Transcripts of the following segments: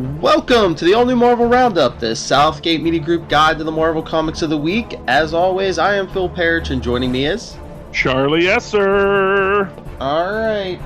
Welcome to the all-new Marvel Roundup, the Southgate Media Group guide to the Marvel Comics of the Week. As always, I am Phil Parrish, and joining me is... Charlie Esser! Alright,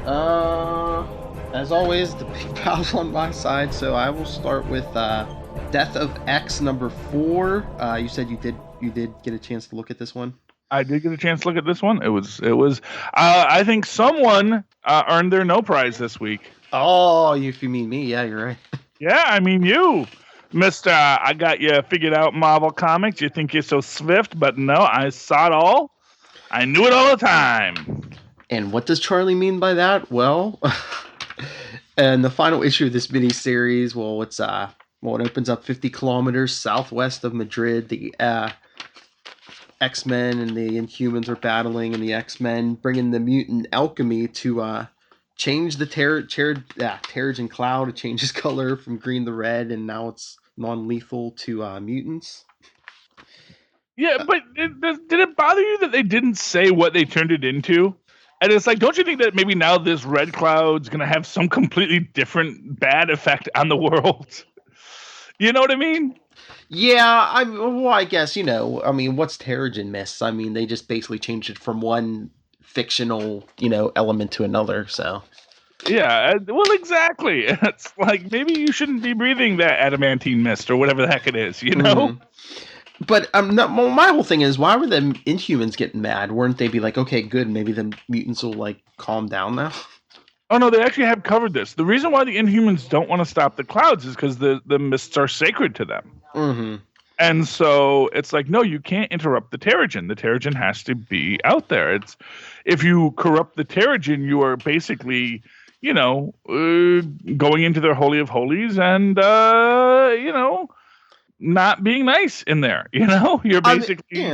as always, the big pal's on my side, so I will start with Death of X number 4. You said you did get a chance to look at this one? I did get a chance to look at this one. It was. I think someone earned their no prize this week. Oh, if you mean me, yeah, you're right. Yeah, I mean you, Mister. I got you figured out Marvel Comics. You think you're so swift, but no, I saw it all. I knew it all the time. And what does Charlie mean by that? Well, and the final issue of this mini-series, it opens up 50 kilometers southwest of Madrid. The X-Men and the Inhumans are battling, and the X-Men bring in the mutant Alchemy to change the Terrigen Cloud. It changes color from green to red, and now it's non-lethal to mutants. Yeah, but did it bother you that they didn't say what they turned it into? And it's like, don't you think that maybe now this red cloud's going to have some completely different bad effect on the world? You know what I mean? Yeah, I guess, what's Terrigen Mist? I mean, they just basically changed it from one fictional, element to another, so... Yeah, well, exactly. It's like, maybe you shouldn't be breathing that adamantine mist or whatever the heck it is, you know? Mm-hmm. But my whole thing is, why were the Inhumans getting mad? Weren't they be like, okay, good, maybe the mutants will, calm down now? Oh, no, they actually have covered this. The reason why the Inhumans don't want to stop the clouds is because the mists are sacred to them. Mm-hmm. And so it's like, no, you can't interrupt the Terrigen. The Terrigen has to be out there. If you corrupt the Terrigen, you are basically... going into their Holy of Holies and, not being nice in there, You're basically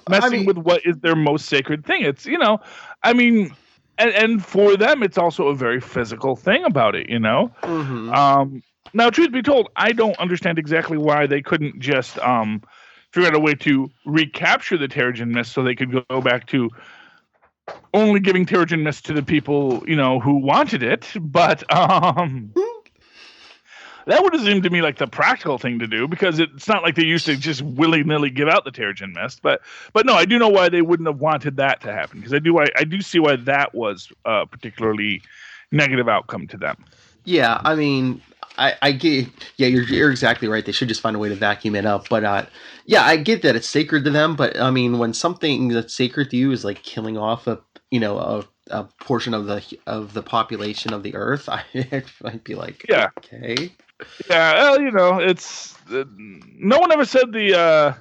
messing with what is their most sacred thing. It's, and for them, it's also a very physical thing about it, Mm-hmm. Now, truth be told, I don't understand exactly why they couldn't just figure out a way to recapture the Terrigen Mist so they could go back to only giving Terrigen Mist to the people, who wanted it, but that would have seemed to me like the practical thing to do, because it's not like they used to just willy-nilly give out the Terrigen Mist, but no, I do know why they wouldn't have wanted that to happen, because I do see why that was a particularly negative outcome to them. Yeah, I mean, I get, yeah, you're exactly right. They should just find a way to vacuum it up. But yeah, I get that it's sacred to them. But I mean, when something that's sacred to you is like killing off a portion of the population of the Earth, I'd be like, yeah, okay, yeah, well, it's no one ever said the.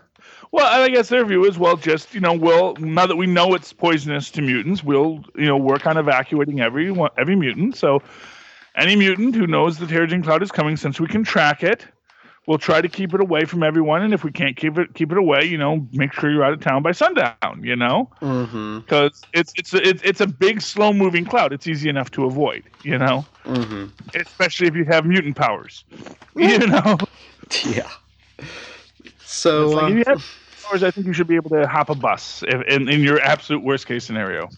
Well, I guess their view is, well, just we'll, now that we know it's poisonous to mutants, we'll work on evacuating every mutant. So. Any mutant who knows the Terrigen Cloud is coming, since we can track it, we'll try to keep it away from everyone. And if we can't keep it away, make sure you're out of town by sundown. Mm-hmm. Because it's a big, slow moving cloud. It's easy enough to avoid. Mm-hmm. Especially if you have mutant powers. Yeah. So like, if you have powers, I think you should be able to hop a bus in your absolute worst case scenario.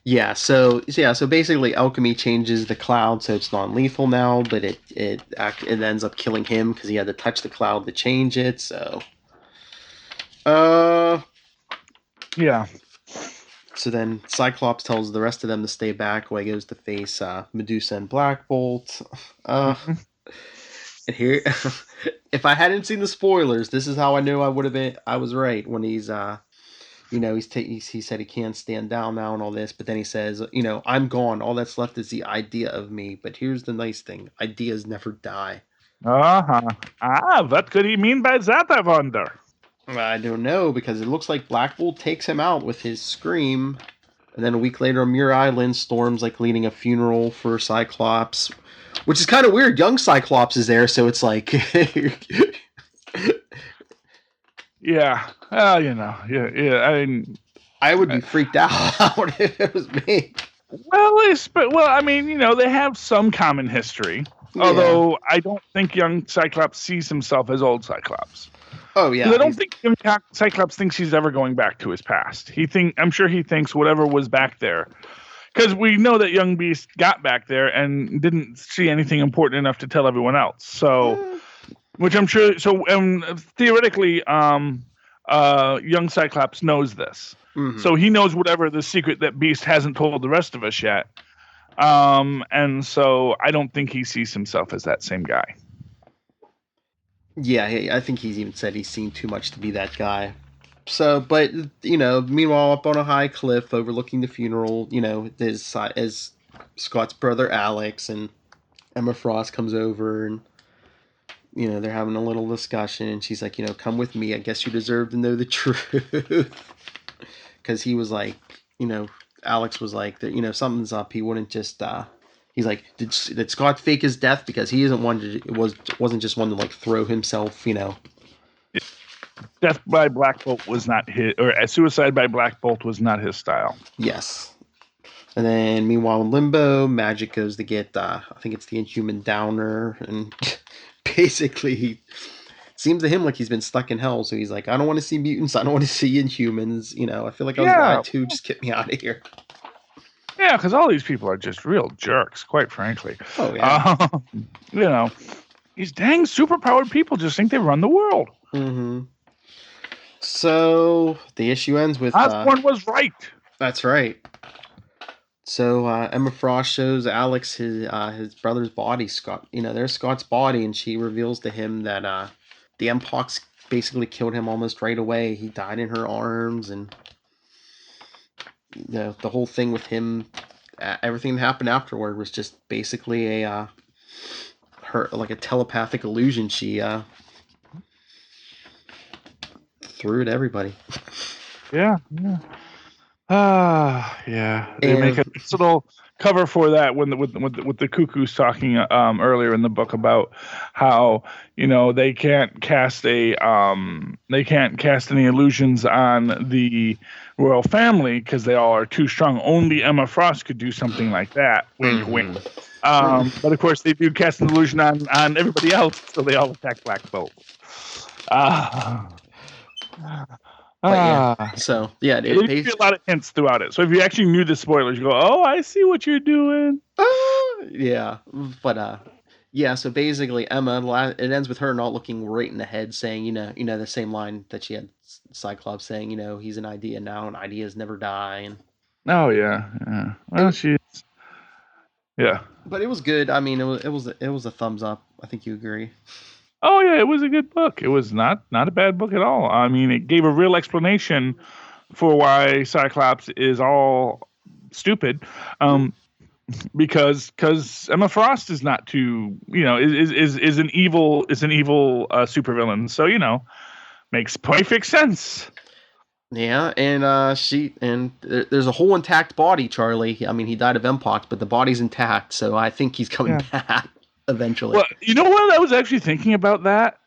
Yeah, so basically Alchemy changes the cloud so it's non-lethal now, but it ends up killing him because he had to touch the cloud to change it, so... Yeah. So then Cyclops tells the rest of them to stay back while he goes to face Medusa and Black Bolt. And here... if I hadn't seen the spoilers, this is how I knew I was right when he's... he said he can't stand down now and all this, but then he says, I'm gone. All that's left is the idea of me. But here's the nice thing. Ideas never die. Uh-huh. What could he mean by that, I wonder? I don't know, because it looks like Black Bolt takes him out with his scream. And then a week later on Muir Island, Storm's leading a funeral for Cyclops, which is kind of weird. Young Cyclops is there, so it's like... Yeah. Well, yeah. I mean, I would be freaked out if it was me. Well, I mean, they have some common history. Yeah. Although I don't think young Cyclops sees himself as old Cyclops. Oh yeah. I don't think young Cyclops thinks he's ever going back to his past. I'm sure he thinks whatever was back there, because we know that young Beast got back there and didn't see anything important enough to tell everyone else. So, which I'm sure. So, theoretically, young Cyclops knows this. So he knows whatever the secret that Beast hasn't told the rest of us yet. And so I don't think he sees himself as that same guy. Yeah, I think he's even said he's seen too much to be that guy. So, but meanwhile, up on a high cliff overlooking the funeral, is Scott's brother Alex, and Emma Frost comes over, and they're having a little discussion, and she's like, come with me. I guess you deserve to know the truth, because he was like, Alex was like, that something's up. He wouldn't just. He's like, did Scott fake his death? Because he isn't one to wasn't just one to like throw himself, Death by Black Bolt was not his, or suicide by Black Bolt was not his style. Yes. And then, meanwhile, in Limbo, Magic goes to get, I think it's the Inhuman Downer, and basically, it seems to him like he's been stuck in hell. So he's like, I don't want to see mutants. I don't want to see Inhumans. I feel like I was lied to. Just get me out of here. Yeah, because all these people are just real jerks, quite frankly. Oh yeah. These dang superpowered people just think they run the world. Mm-hmm. So the issue ends with Osborn was right. That's right. So Emma Frost shows Alex his brother's body, Scott. There's Scott's body, and she reveals to him that the Mpox basically killed him almost right away. He died in her arms, and the whole thing with him, everything that happened afterward was just basically a telepathic illusion. She threw it at everybody. Yeah. Yeah. They make a nice little cover for that with the Cuckoo's talking earlier in the book about how they can't cast any illusions on the royal family because they all are too strong. Only Emma Frost could do something like that. Wink, wink. But of course, they do cast an illusion on everybody else, so they all attack Black Bolt. So yeah, it gives you a lot of hints throughout it. So if you actually knew the spoilers, you go, "Oh, I see what you're doing." Yeah, but yeah. So basically, Emma. It ends with her not looking right in the head, saying, the same line that she had Cyclops saying, he's an idea now, and ideas never die. And oh yeah. Well, she's yeah. But it was good. I mean, it was a thumbs up. I think you agree. Oh yeah, it was a good book. It was not a bad book at all. I mean, it gave a real explanation for why Cyclops is all stupid, because Emma Frost is not too is an evil supervillain. So makes perfect sense. Yeah, and there's a whole intact body, Charlie. I mean, he died of Mpox, but the body's intact, so I think he's coming back eventually. Well, you know what? I was actually thinking about that.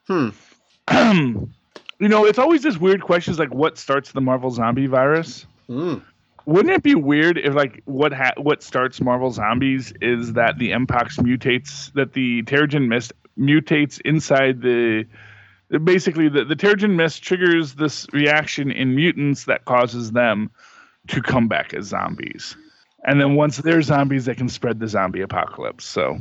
It's always this weird questions like what starts the Marvel zombie virus? Wouldn't it be weird if what starts Marvel zombies is that the Mpox mutates, that the Terrigen Mist mutates inside basically the Terrigen Mist triggers this reaction in mutants that causes them to come back as zombies. And then once they're zombies, they can spread the zombie apocalypse. So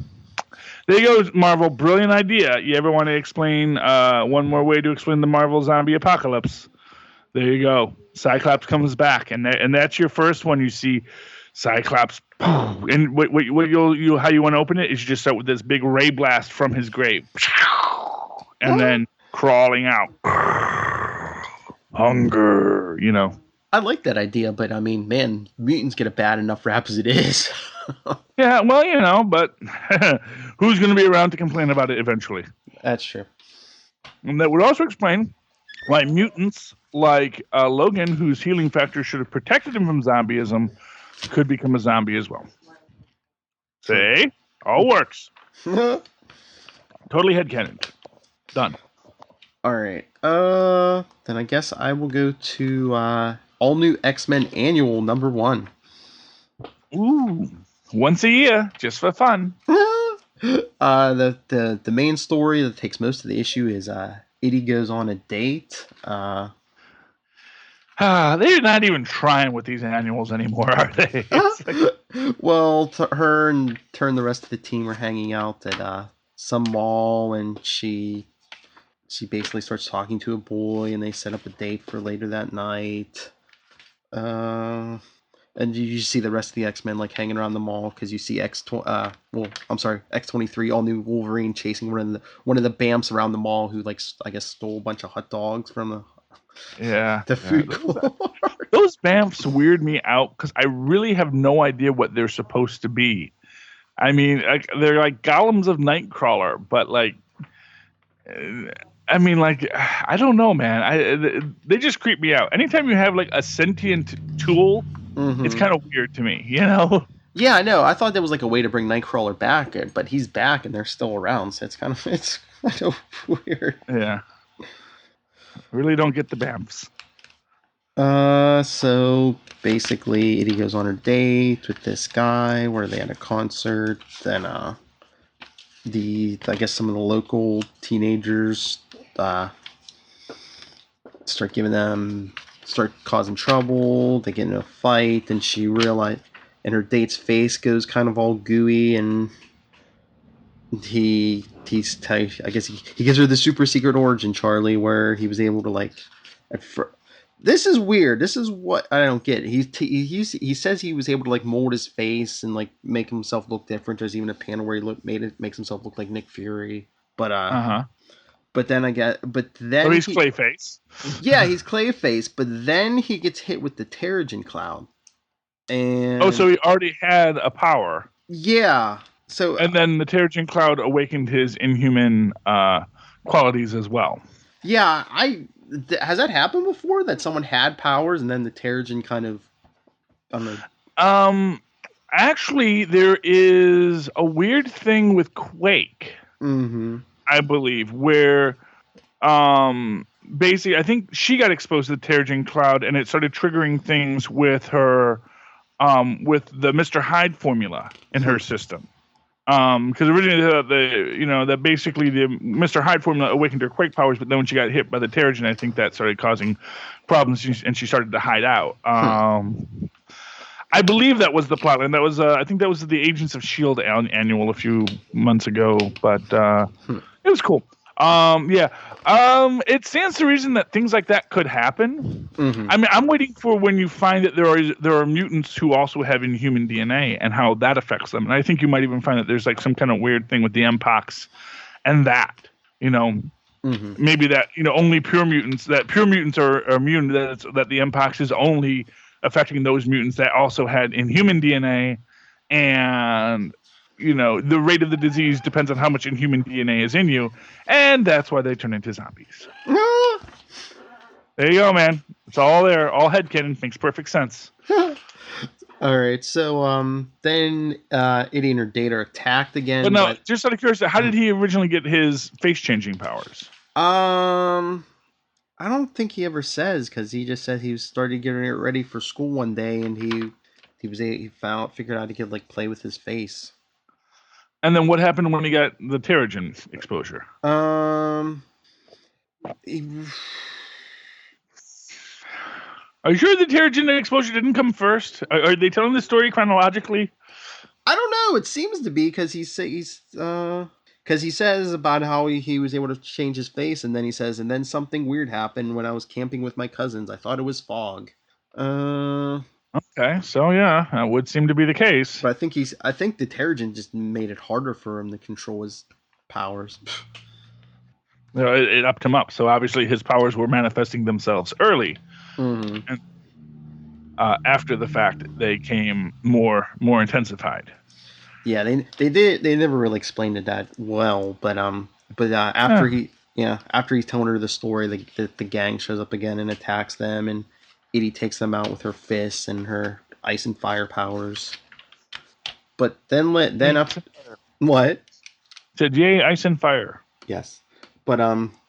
there you go, Marvel. Brilliant idea. You ever want to explain one more way to explain the Marvel zombie apocalypse? There you go. Cyclops comes back, and that's your first one. You see Cyclops, and what you how you want to open it is you just start with this big ray blast from his grave, and then crawling out. Hunger, I like that idea, but I mean, man, mutants get a bad enough rap as it is. Yeah, well, but who's going to be around to complain about it eventually? That's true. And that would also explain why mutants like Logan, whose healing factor should have protected him from zombieism, could become a zombie as well. See? All works. Totally headcanon. Done. All right. Then I guess I will go to All New X-Men Annual #1. Ooh. Once a year, just for fun. The main story that takes most of the issue is Eddie goes on a date. They're not even trying with these annuals anymore, are they? It's like, Well, her and the rest of the team are hanging out at some mall, and she basically starts talking to a boy, and they set up a date for later that night. Uh, and you see the rest of the X-Men like hanging around the mall because you see X-23, all new Wolverine chasing one of the Bamps around the mall who like I guess stole a bunch of hot dogs from the food court. Those Bamfs weird me out because I really have no idea what they're supposed to be. I mean, they're like golems of Nightcrawler, but like, I mean, like, I don't know, man. They just creep me out. Anytime you have like a sentient tool, it's kind of weird to me, you know? Yeah, I know. I thought that was like a way to bring Nightcrawler back, but he's back and they're still around, so it's kind of weird. Yeah. Really don't get the Bamfs. So basically, Edie goes on her date with this guy where they had a concert. Then, I guess some of the local teenagers, start causing trouble. They get in a fight, and she realized, and her date's face goes kind of all gooey, and I guess he gives her the super secret origin, Charlie, where he was able to like, this is weird. This is what I don't get. He says he was able to like mold his face and like make himself look different. There's even a panel where makes himself look like Nick Fury. But but then he's Clayface. Yeah, he's Clayface. But then he gets hit with the Terrigen Cloud. And so he already had a power. Yeah. So and then the Terrigen Cloud awakened his inhuman qualities as well. Yeah, has that happened before that someone had powers and then the Terrigen kind of actually there is a weird thing with Quake. Mm-hmm. I believe where basically I think she got exposed to the Terrigen Cloud and it started triggering things with her with the Mr. Hyde formula in her system. Because originally that basically the Mr. Hyde formula awakened her Quake powers, but then when she got hit by the Terrigen, I think that started causing problems, and she started to hide out. I believe that was the plot, and that was I think that was the Agents of S.H.I.E.L.D. annual a few months ago, but it was cool. It stands to reason that things like that could happen. Mm-hmm. I mean, I'm waiting for when you find that there are mutants who also have inhuman DNA and how that affects them. And I think you might even find that there's like some kind of weird thing with the Mpox and that, maybe that, only pure mutants are immune, that the Mpox is only affecting those mutants that also had inhuman DNA, and the rate of the disease depends on how much inhuman DNA is in you, and that's why they turn into zombies. There you go, man. It's all there. All headcanon. Makes perfect sense. All right, so then Eddie and her date are attacked again. But just out of curiosity, how did he originally get his face-changing powers? I don't think he ever says, because he just said he started getting it ready for school one day, and he figured out how to get play with his face. And then what happened when he got the Terrigen exposure? Are you sure the Terrigen exposure didn't come first? Are they telling the story chronologically? I don't know. It seems to be, because he says about how he was able to change his face, and then he says, and then something weird happened when I was camping with my cousins. I thought it was fog. Okay, so yeah, that would seem to be the case. But I think the Terrigen just made it harder for him to control his powers. It upped him up, so obviously his powers were manifesting themselves early. Mm-hmm. And after the fact, they came more intensified. Yeah, they never really explained it that well, but after he's telling her the story, the gang shows up again and attacks them, and Edie takes them out with her fists and her ice and fire powers. But then up what? Said yay, ice and fire. Yes, but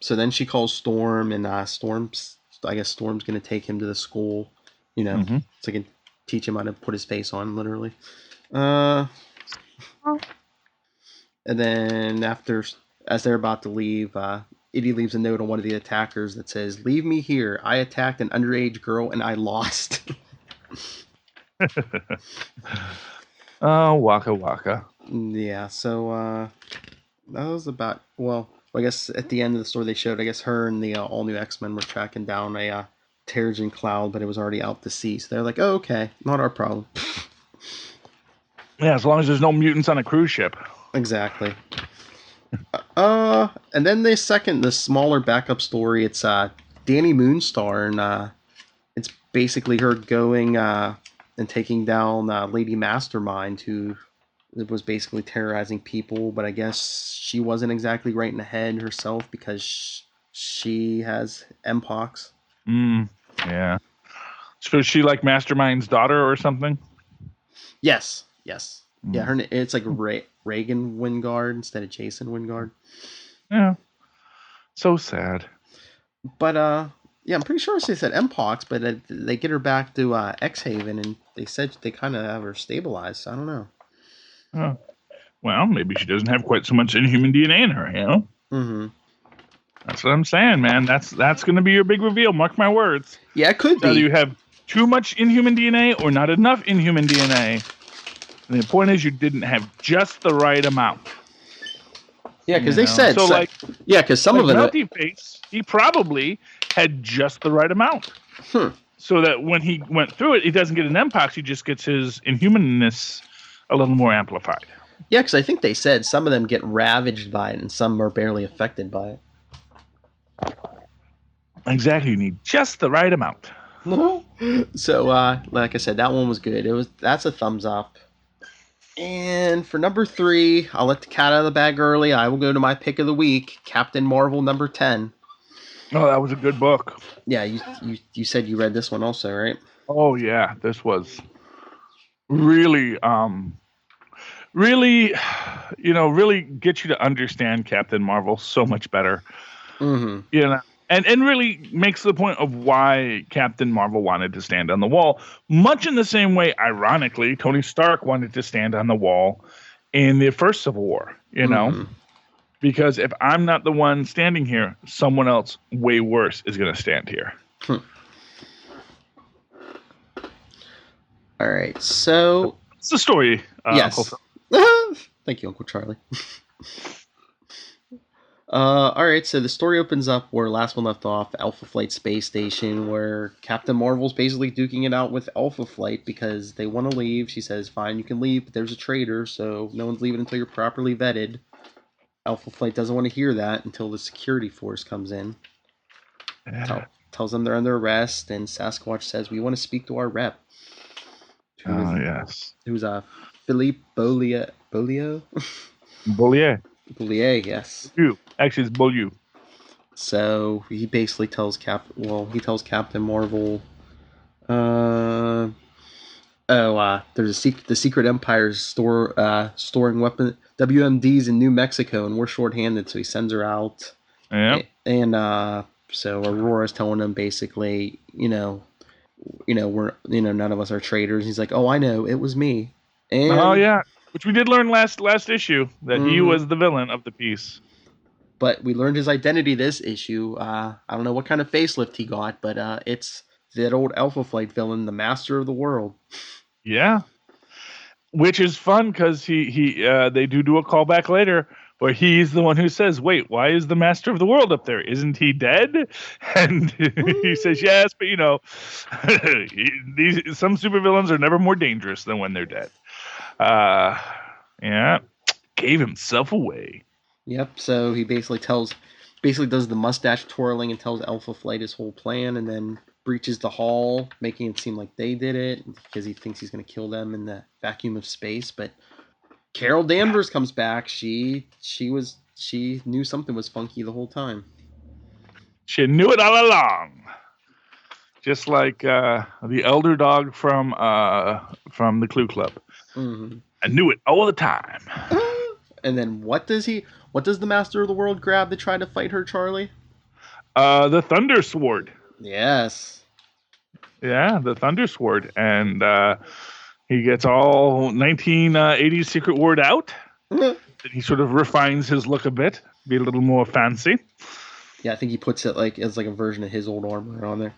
so then she calls Storm, and Storm's gonna take him to the school, so he can teach him how to put his face on, literally. And then as they're about to leave, Edie leaves a note on one of the attackers that says, "Leave me here. I attacked an underage girl and I lost." Oh, Waka Waka. Yeah, so that was about, well, I guess at the end of the story they showed, I guess her and the all new X-Men were tracking down a Terrigen cloud, but it was already out to sea. So they're like, "Oh, okay, not our problem." Yeah, as long as there's no mutants on a cruise ship. Exactly. And then the smaller backup story, it's Danny Moonstar, and it's basically her going and taking down Lady Mastermind, who was basically terrorizing people, but I guess she wasn't exactly right in the head herself because she has Mpox. Yeah. So is she like Mastermind's daughter or something? Yes. Yeah, it's like Reagan Wingard instead of Jason Wingard. Yeah. So sad. But yeah, I'm pretty sure she said Mpox, but they get her back to X-Haven, and they said they kind of have her stabilized. So I don't know. Oh. Well, maybe she doesn't have quite so much Inhuman DNA in her, you know? Mm-hmm. That's what I'm saying, man. That's going to be your big reveal. Mark my words. Yeah, it could be. Either you have too much Inhuman DNA or not enough Inhuman DNA. And the point is, you didn't have just the right amount. Yeah, because they said so. Like, yeah, because some like of it. Melty Face, he probably had just the right amount, so that when he went through it, he doesn't get an Mpox. He just gets his Inhumanness a little more amplified. Yeah, because I think they said some of them get ravaged by it, and some are barely affected by it. Exactly, you need just the right amount. So, like I said, that one was good. That's a thumbs up. And for number 3, I'll let the cat out of the bag early. I will go to my pick of the week, Captain Marvel number 10. Oh, that was a good book. Yeah, you said you read this one also, right? Oh yeah, this was really, really, really get you to understand Captain Marvel so much better. Mm-hmm. You know, and really makes the point of why Captain Marvel wanted to stand on the wall, much in the same way, ironically, Tony Stark wanted to stand on the wall in the first Civil War, you know? Because if I'm not the one standing here, someone else way worse is going to stand here. All right, so... It's the story. Yes. Thank you, Uncle Charlie. All right, so the story opens up where last one left off, Alpha Flight Space Station, where Captain Marvel's basically duking it out with Alpha Flight because they want to leave. She says, "Fine, you can leave, but there's a traitor, so no one's leaving until you're properly vetted." Alpha Flight doesn't want to hear that until the security force comes in. Yeah. Tells them they're under arrest, and Sasquatch says, "We want to speak to our rep." Yes. Who's Philippe Beaulieu? Bollier. Beaulieu, yes. Actually, it's Beaulieu. So he basically tells Captain Marvel, there's the Secret Empire's storing weapon WMDs in New Mexico, and we're shorthanded, so he sends her out. Yeah. And so Aurora's telling him basically, we're none of us are traitors. He's like, "Oh, I know, it was me." And, oh yeah, which we did learn last issue that he was the villain of the piece. But we learned his identity this issue. I don't know what kind of facelift he got, but it's that old Alpha Flight villain, the Master of the World. Yeah, which is fun because they do a callback later where he's the one who says, "Wait, why is the Master of the World up there? Isn't he dead?" And he says, "Yes, but some supervillains are never more dangerous than when they're dead." Yeah, gave himself away. Yep. So he basically does the mustache twirling and tells Alpha Flight his whole plan, and then breaches the hall, making it seem like they did it because he thinks he's going to kill them in the vacuum of space. But Carol Danvers comes back. She knew something was funky the whole time. She knew it all along. Just like the elder dog from the Clue Club. Mm-hmm. I knew it all the time. And then what does the Master of the World grab to try to fight her, Charlie? The Thunder Sword. Yes. Yeah, the Thunder Sword. And he gets all 1980s Secret Ward out. He sort of refines his look a bit, be a little more fancy. Yeah, I think he puts it like as like a version of his old armor on there.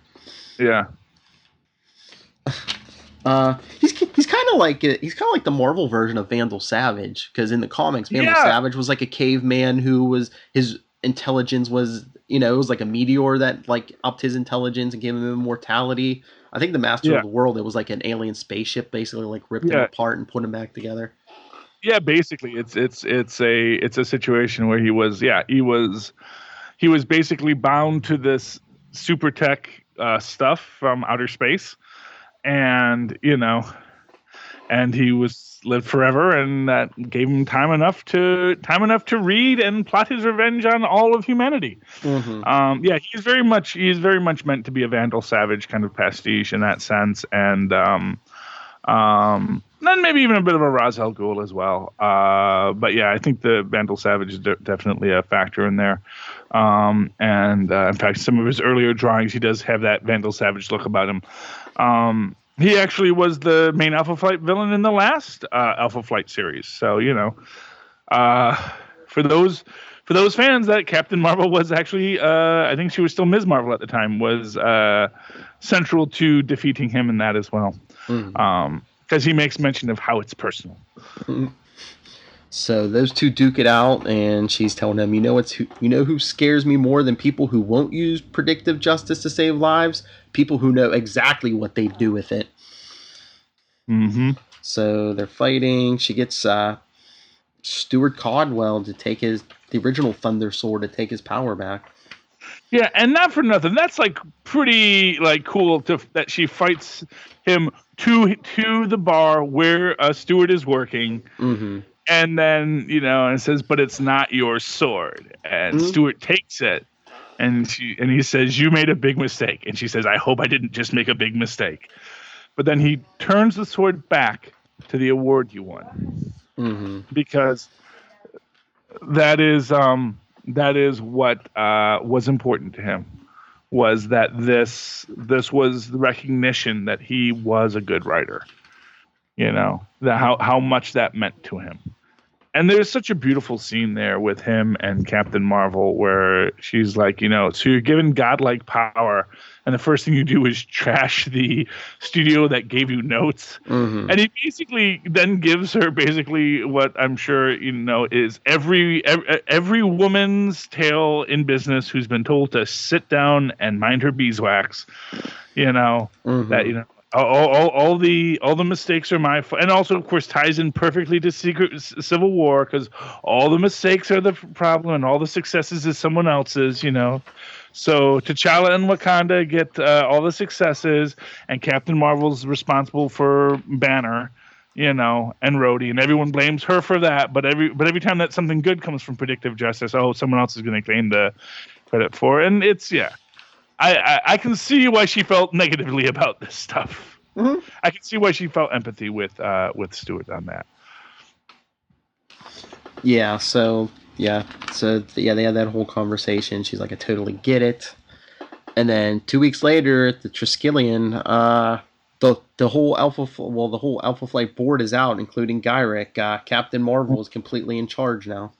Yeah. He's kind of like the Marvel version of Vandal Savage, because in the comics, Vandal Yeah. Savage was like a caveman who was his intelligence was, it was like a meteor that like upped his intelligence and gave him immortality. I think the Master of Yeah. the World, it was like an alien spaceship, basically like ripped him Yeah. apart and put him back together. Yeah, basically it's a situation where he was basically bound to this super tech stuff from outer space, and and he was lived forever, and that gave him time enough to read and plot his revenge on all of humanity. Mm-hmm. Yeah, he's very much meant to be a Vandal Savage kind of pastiche in that sense, and then maybe even a bit of a Ra's al Ghul as well. But yeah, I think the Vandal Savage is definitely a factor in there. And in fact, some of his earlier drawings, he does have that Vandal Savage look about him. He actually was the main Alpha Flight villain in the last Alpha Flight series. So for those fans, that Captain Marvel was actually, I think she was still Ms. Marvel at the time, was central to defeating him in that as well. Mm-hmm. Because he makes mention of how it's personal. Mm-hmm. So those two duke it out, and she's telling him, who scares me more than people who won't use predictive justice to save lives? People who know exactly what they do with it. Mm-hmm. So they're fighting. She gets Stuart Caldwell to take the original Thunder Sword to take his power back. Yeah, and not for nothing. That's like pretty like cool that she fights him to the bar where Stuart is working. Mm-hmm. And then, and says, but it's not your sword. And Stuart takes it, and he says, you made a big mistake. And she says, I hope I didn't just make a big mistake. But then he turns the sword back to the award you won. Mm-hmm. Because that is what was important to him, was that this was the recognition that he was a good writer. That how much that meant to him. And there's such a beautiful scene there with him and Captain Marvel where she's like, so you're given godlike power, and the first thing you do is trash the studio that gave you notes. Mm-hmm. And he basically then gives her basically what I'm sure is every woman's tale in business who's been told to sit down and mind her beeswax. Mm-hmm. That all the mistakes are my fault, and also of course ties in perfectly to Secret Civil War, because all the mistakes are the problem and all the successes is someone else's. So T'Challa and Wakanda get all the successes, and Captain Marvel's responsible for Banner, and Rhodey, and everyone blames her for that. But every time that something good comes from predictive justice, someone else is going to claim the credit for it. And it's I can see why she felt negatively about this stuff. Mm-hmm. I can see why she felt empathy with Stuart on that. Yeah. So they had that whole conversation. She's like, I totally get it. And then 2 weeks later, at the Triskelion, the whole Alpha Flight board is out, including Gyrick. Captain Marvel is completely in charge now.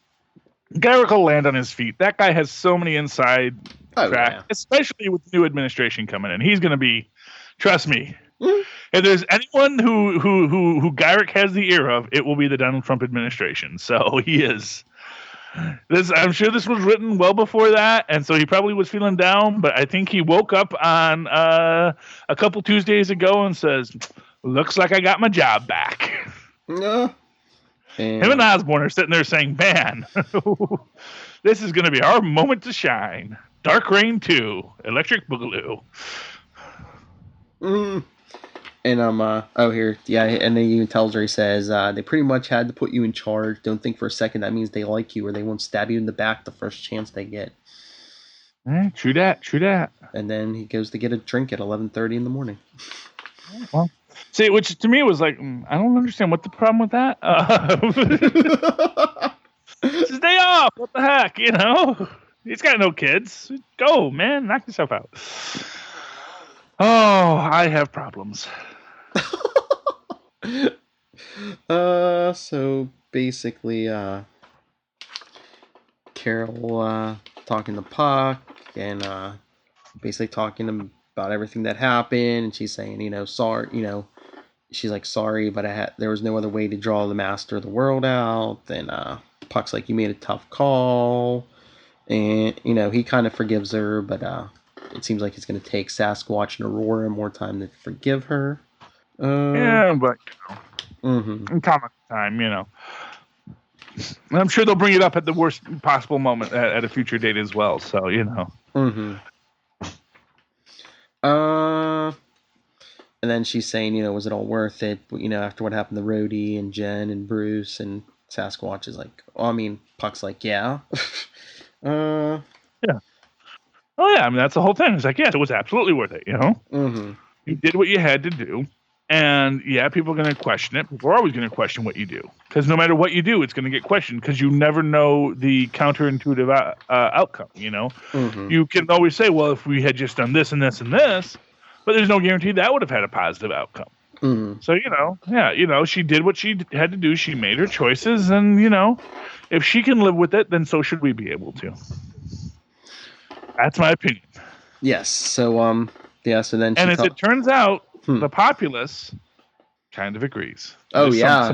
Gyrick will land on his feet. That guy has so many inside track, especially with the new administration coming in. He's going to be, trust me. Mm-hmm. If there's anyone who Gyrick has the ear of, it will be the Donald Trump administration. So he is. I'm sure this was written well before that, and so he probably was feeling down. But I think he woke up on a couple Tuesdays ago and says, "Looks like I got my job back." No. Him and Osborn are sitting there saying, "Man, this is going to be our moment to shine." Dark Reign 2, Electric Boogaloo. Mm. And and then he even tells her, he says, they pretty much had to put you in charge. Don't think for a second that means they like you, or they won't stab you in the back the first chance they get. True that. And then he goes to get a drink at 11:30 in the morning. Well, see, which to me was like, I don't understand what the problem with that. It's his day off. What the heck, He's got no kids. Go, man. Knock yourself out. Oh, I have problems. So basically, Carol talking to Puck. and basically talking about everything that happened. And she's saying, sorry, she's like, sorry, but there was no other way to draw the master of the world out. And Puck's like, you made a tough call. And, he kind of forgives her, but it seems like it's going to take Sasquatch and Aurora more time to forgive her. Yeah, but in comic time, And I'm sure they'll bring it up at the worst possible moment at a future date as well. So, And then she's saying, was it all worth it? After what happened to Rhodey and Jen and Bruce, and Sasquatch is like, Puck's like, yeah. Yeah. Oh yeah, that's the whole thing. It's like, yes, it was absolutely worth it. You did what you had to do, and yeah, people are going to question it. People are always going to question what you do, because no matter what you do, it's going to get questioned, because you never know the counterintuitive outcome. You can always say, well, if we had just done this and this and this, but there's no guarantee that would have had a positive outcome. So she did what she had to do. She made her choices, and if she can live with it, then so should we be able to. That's my opinion. Yes. So So then, and as it turns out, the populace kind of agrees. Oh yeah,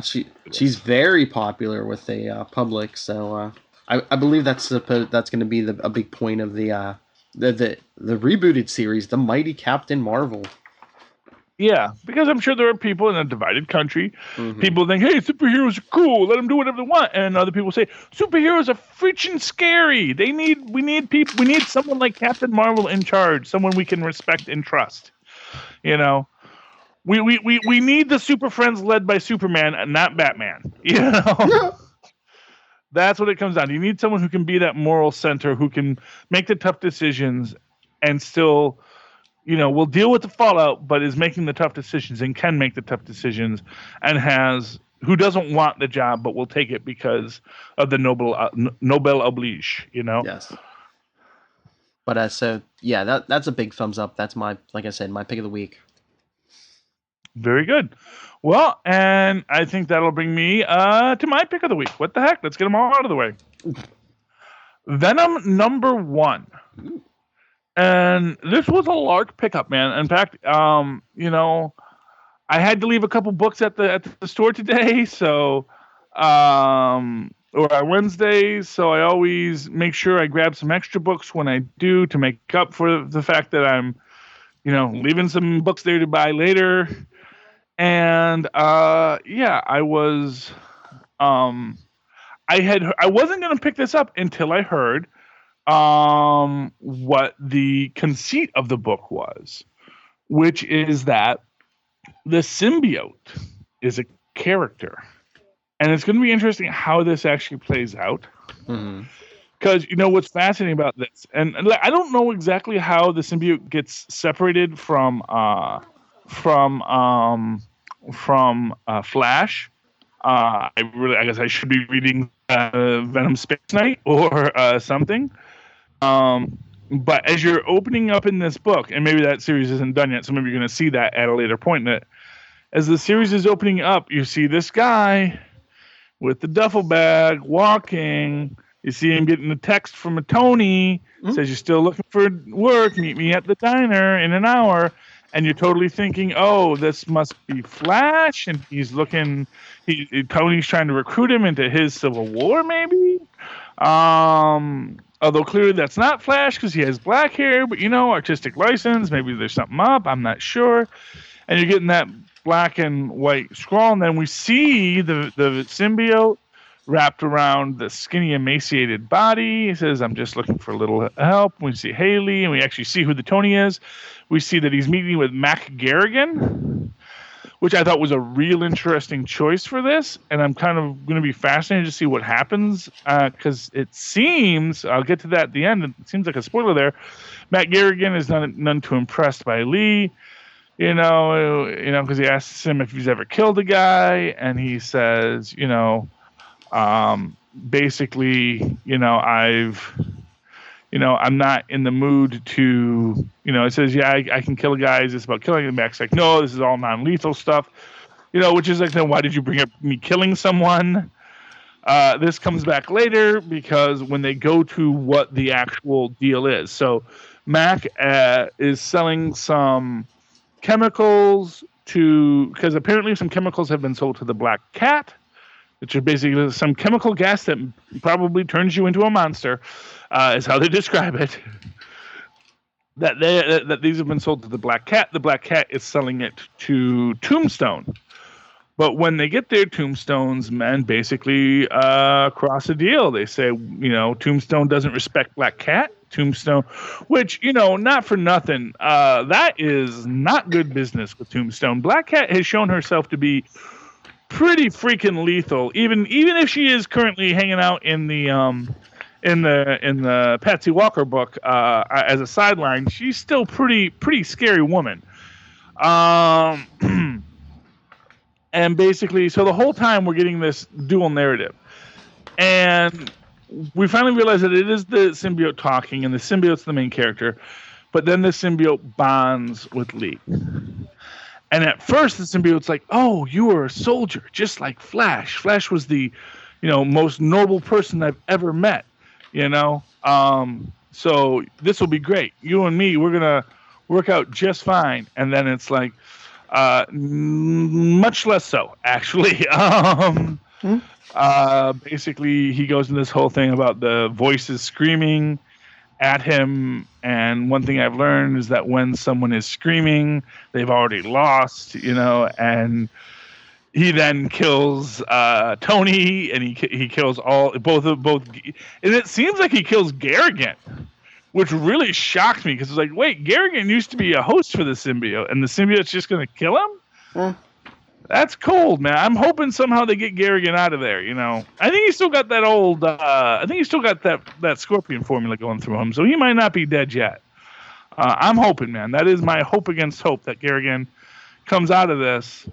she's very popular with the public. So I believe that's going to be a big point of the rebooted series, The Mighty Captain Marvel. Yeah, because I'm sure there are people in a divided country. People think, hey, superheroes are cool. Let them do whatever they want. And other people say, superheroes are freaking scary. We need someone like Captain Marvel in charge, someone we can respect and trust. We need the Super Friends led by Superman and not Batman. That's what it comes down to. You need someone who can be that moral center, who can make the tough decisions and still... will deal with the fallout, but is making the tough decisions and can make the tough decisions, and who doesn't want the job but will take it because of the Nobel oblige, Yes. But that's a big thumbs up. That's like I said, my pick of the week. Very good. Well, and I think that'll bring me to my pick of the week. What the heck? Let's get them all out of the way. Venom #1. And this was a large pickup, man. In fact, I had to leave a couple books at the store today, so or on Wednesdays. So I always make sure I grab some extra books when I do, to make up for the fact that I'm, leaving some books there to buy later. And I was, I wasn't gonna pick this up until I heard what the conceit of the book was, which is that the symbiote is a character, and it's going to be interesting how this actually plays out. Because what's fascinating about this, and I don't know exactly how the symbiote gets separated from Flash. I guess I should be reading Venom Space Knight or something. But as you're opening up in this book, and maybe that series isn't done yet, so maybe you're going to see that at a later point. That as the series is opening up, you see this guy with the duffel bag walking. You see him getting a text from a Tony, says, you're still looking for work, meet me at the diner in an hour. And you're totally thinking, oh, this must be Flash, and he's looking. Tony's trying to recruit him into his Civil War, maybe. Although clearly that's not Flash because he has black hair, but artistic license. Maybe there's something up. I'm not sure. And you're getting that black and white scroll, and then we see the symbiote wrapped around the skinny, emaciated body. He says, I'm just looking for a little help. We see Haley, and we actually see who the Tony is. We see that he's meeting with Mac Garrigan, which I thought was a real interesting choice for this. And I'm kind of going to be fascinated to see what happens, because it seems, I'll get to that at the end, it seems like a spoiler there, Mac Garrigan is none too impressed by Lee, because he asks him if he's ever killed a guy, and he says, basically, I'm not in the mood to, it says, yeah, I can kill guys. It's about killing them. Mac's like, no, this is all non-lethal stuff, which is like, then why did you bring up me killing someone? This comes back later because when they go to what the actual deal is. So Mac is selling some chemicals because apparently some chemicals have been sold to the Black Cat, which are basically some chemical gas that probably turns you into a monster, is how they describe it. That these have been sold to the Black Cat. The Black Cat is selling it to Tombstone. But when they get their Tombstone's men basically cross a deal. They say, Tombstone doesn't respect Black Cat. Tombstone, which, not for nothing, that is not good business with Tombstone. Black Cat has shown herself to be pretty freaking lethal, even if she is currently hanging out in the Patsy Walker book as a sideline. She's still pretty scary woman. And basically, so the whole time we're getting this dual narrative. And we finally realize that it is the symbiote talking, and the symbiote's the main character. But then the symbiote bonds with Lee. And at first, the symbiote's like, oh, you are a soldier, just like Flash. Flash was the, most noble person I've ever met, So this will be great. You and me, we're going to work out just fine. And then it's like, much less so, actually. Basically, he goes into this whole thing about the voices screaming at him, and one thing I've learned is that when someone is screaming, they've already lost, and he then kills Tony, and he kills both, and it seems like he kills Garrigan, which really shocked me because it's like, wait, Garrigan used to be a host for the symbiote, and the symbiote's just going to kill him? That's cold, man. I'm hoping somehow they get Garrigan out of there, I think he's still got that old, that Scorpion formula going through him, so he might not be dead yet. I'm hoping, man. That is my hope against hope, that Garrigan comes out of this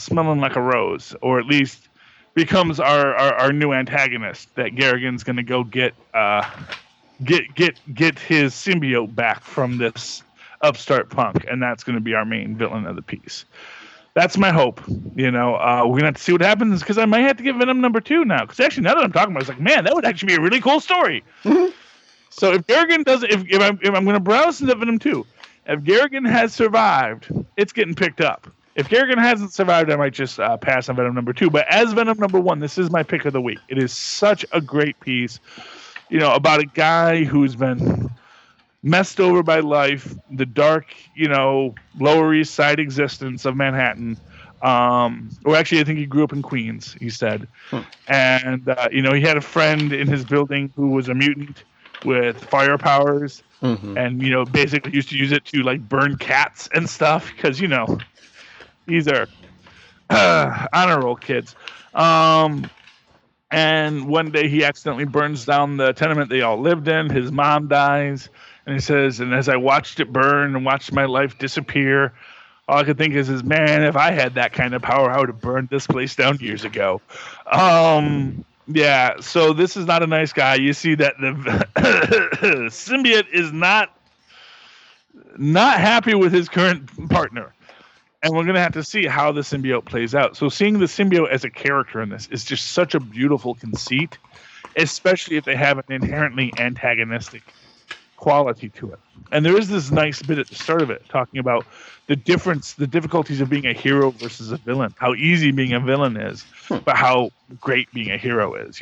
smelling like a rose, or at least becomes our new antagonist, that Garrigan's going to go get his symbiote back from this upstart punk, and that's going to be our main villain of the piece. That's my hope. We're gonna have to see what happens, because I might have to get Venom number 2 now. Because actually, now that I'm talking about it, it's like, man, that would actually be a really cool story. Mm-hmm. So if Garrigan does, if I'm gonna browse into Venom 2, if Garrigan has survived, it's getting picked up. If Garrigan hasn't survived, I might just pass on Venom number 2. But as Venom number 1, this is my pick of the week. It is such a great piece. About a guy who's been messed over by life, the dark, Lower East Side existence of Manhattan. Or actually, I think he grew up in Queens, he said. And, he had a friend in his building who was a mutant with fire powers. Mm-hmm. And, basically used to use it to, like, burn cats and stuff. Because, these are honor roll kids. And one day he accidentally burns down the tenement they all lived in. His mom dies. And he says, and as I watched it burn and watched my life disappear, all I could think is, man, if I had that kind of power, I would have burned this place down years ago. Yeah, so this is not a nice guy. You see that the symbiote is not happy with his current partner. And we're going to have to see how the symbiote plays out. So seeing the symbiote as a character in this is just such a beautiful conceit, especially if they have an inherently antagonistic quality to it. And there is this nice bit at the start of it talking about the difficulties of being a hero versus a villain, how easy being a villain is, but how great being a hero is,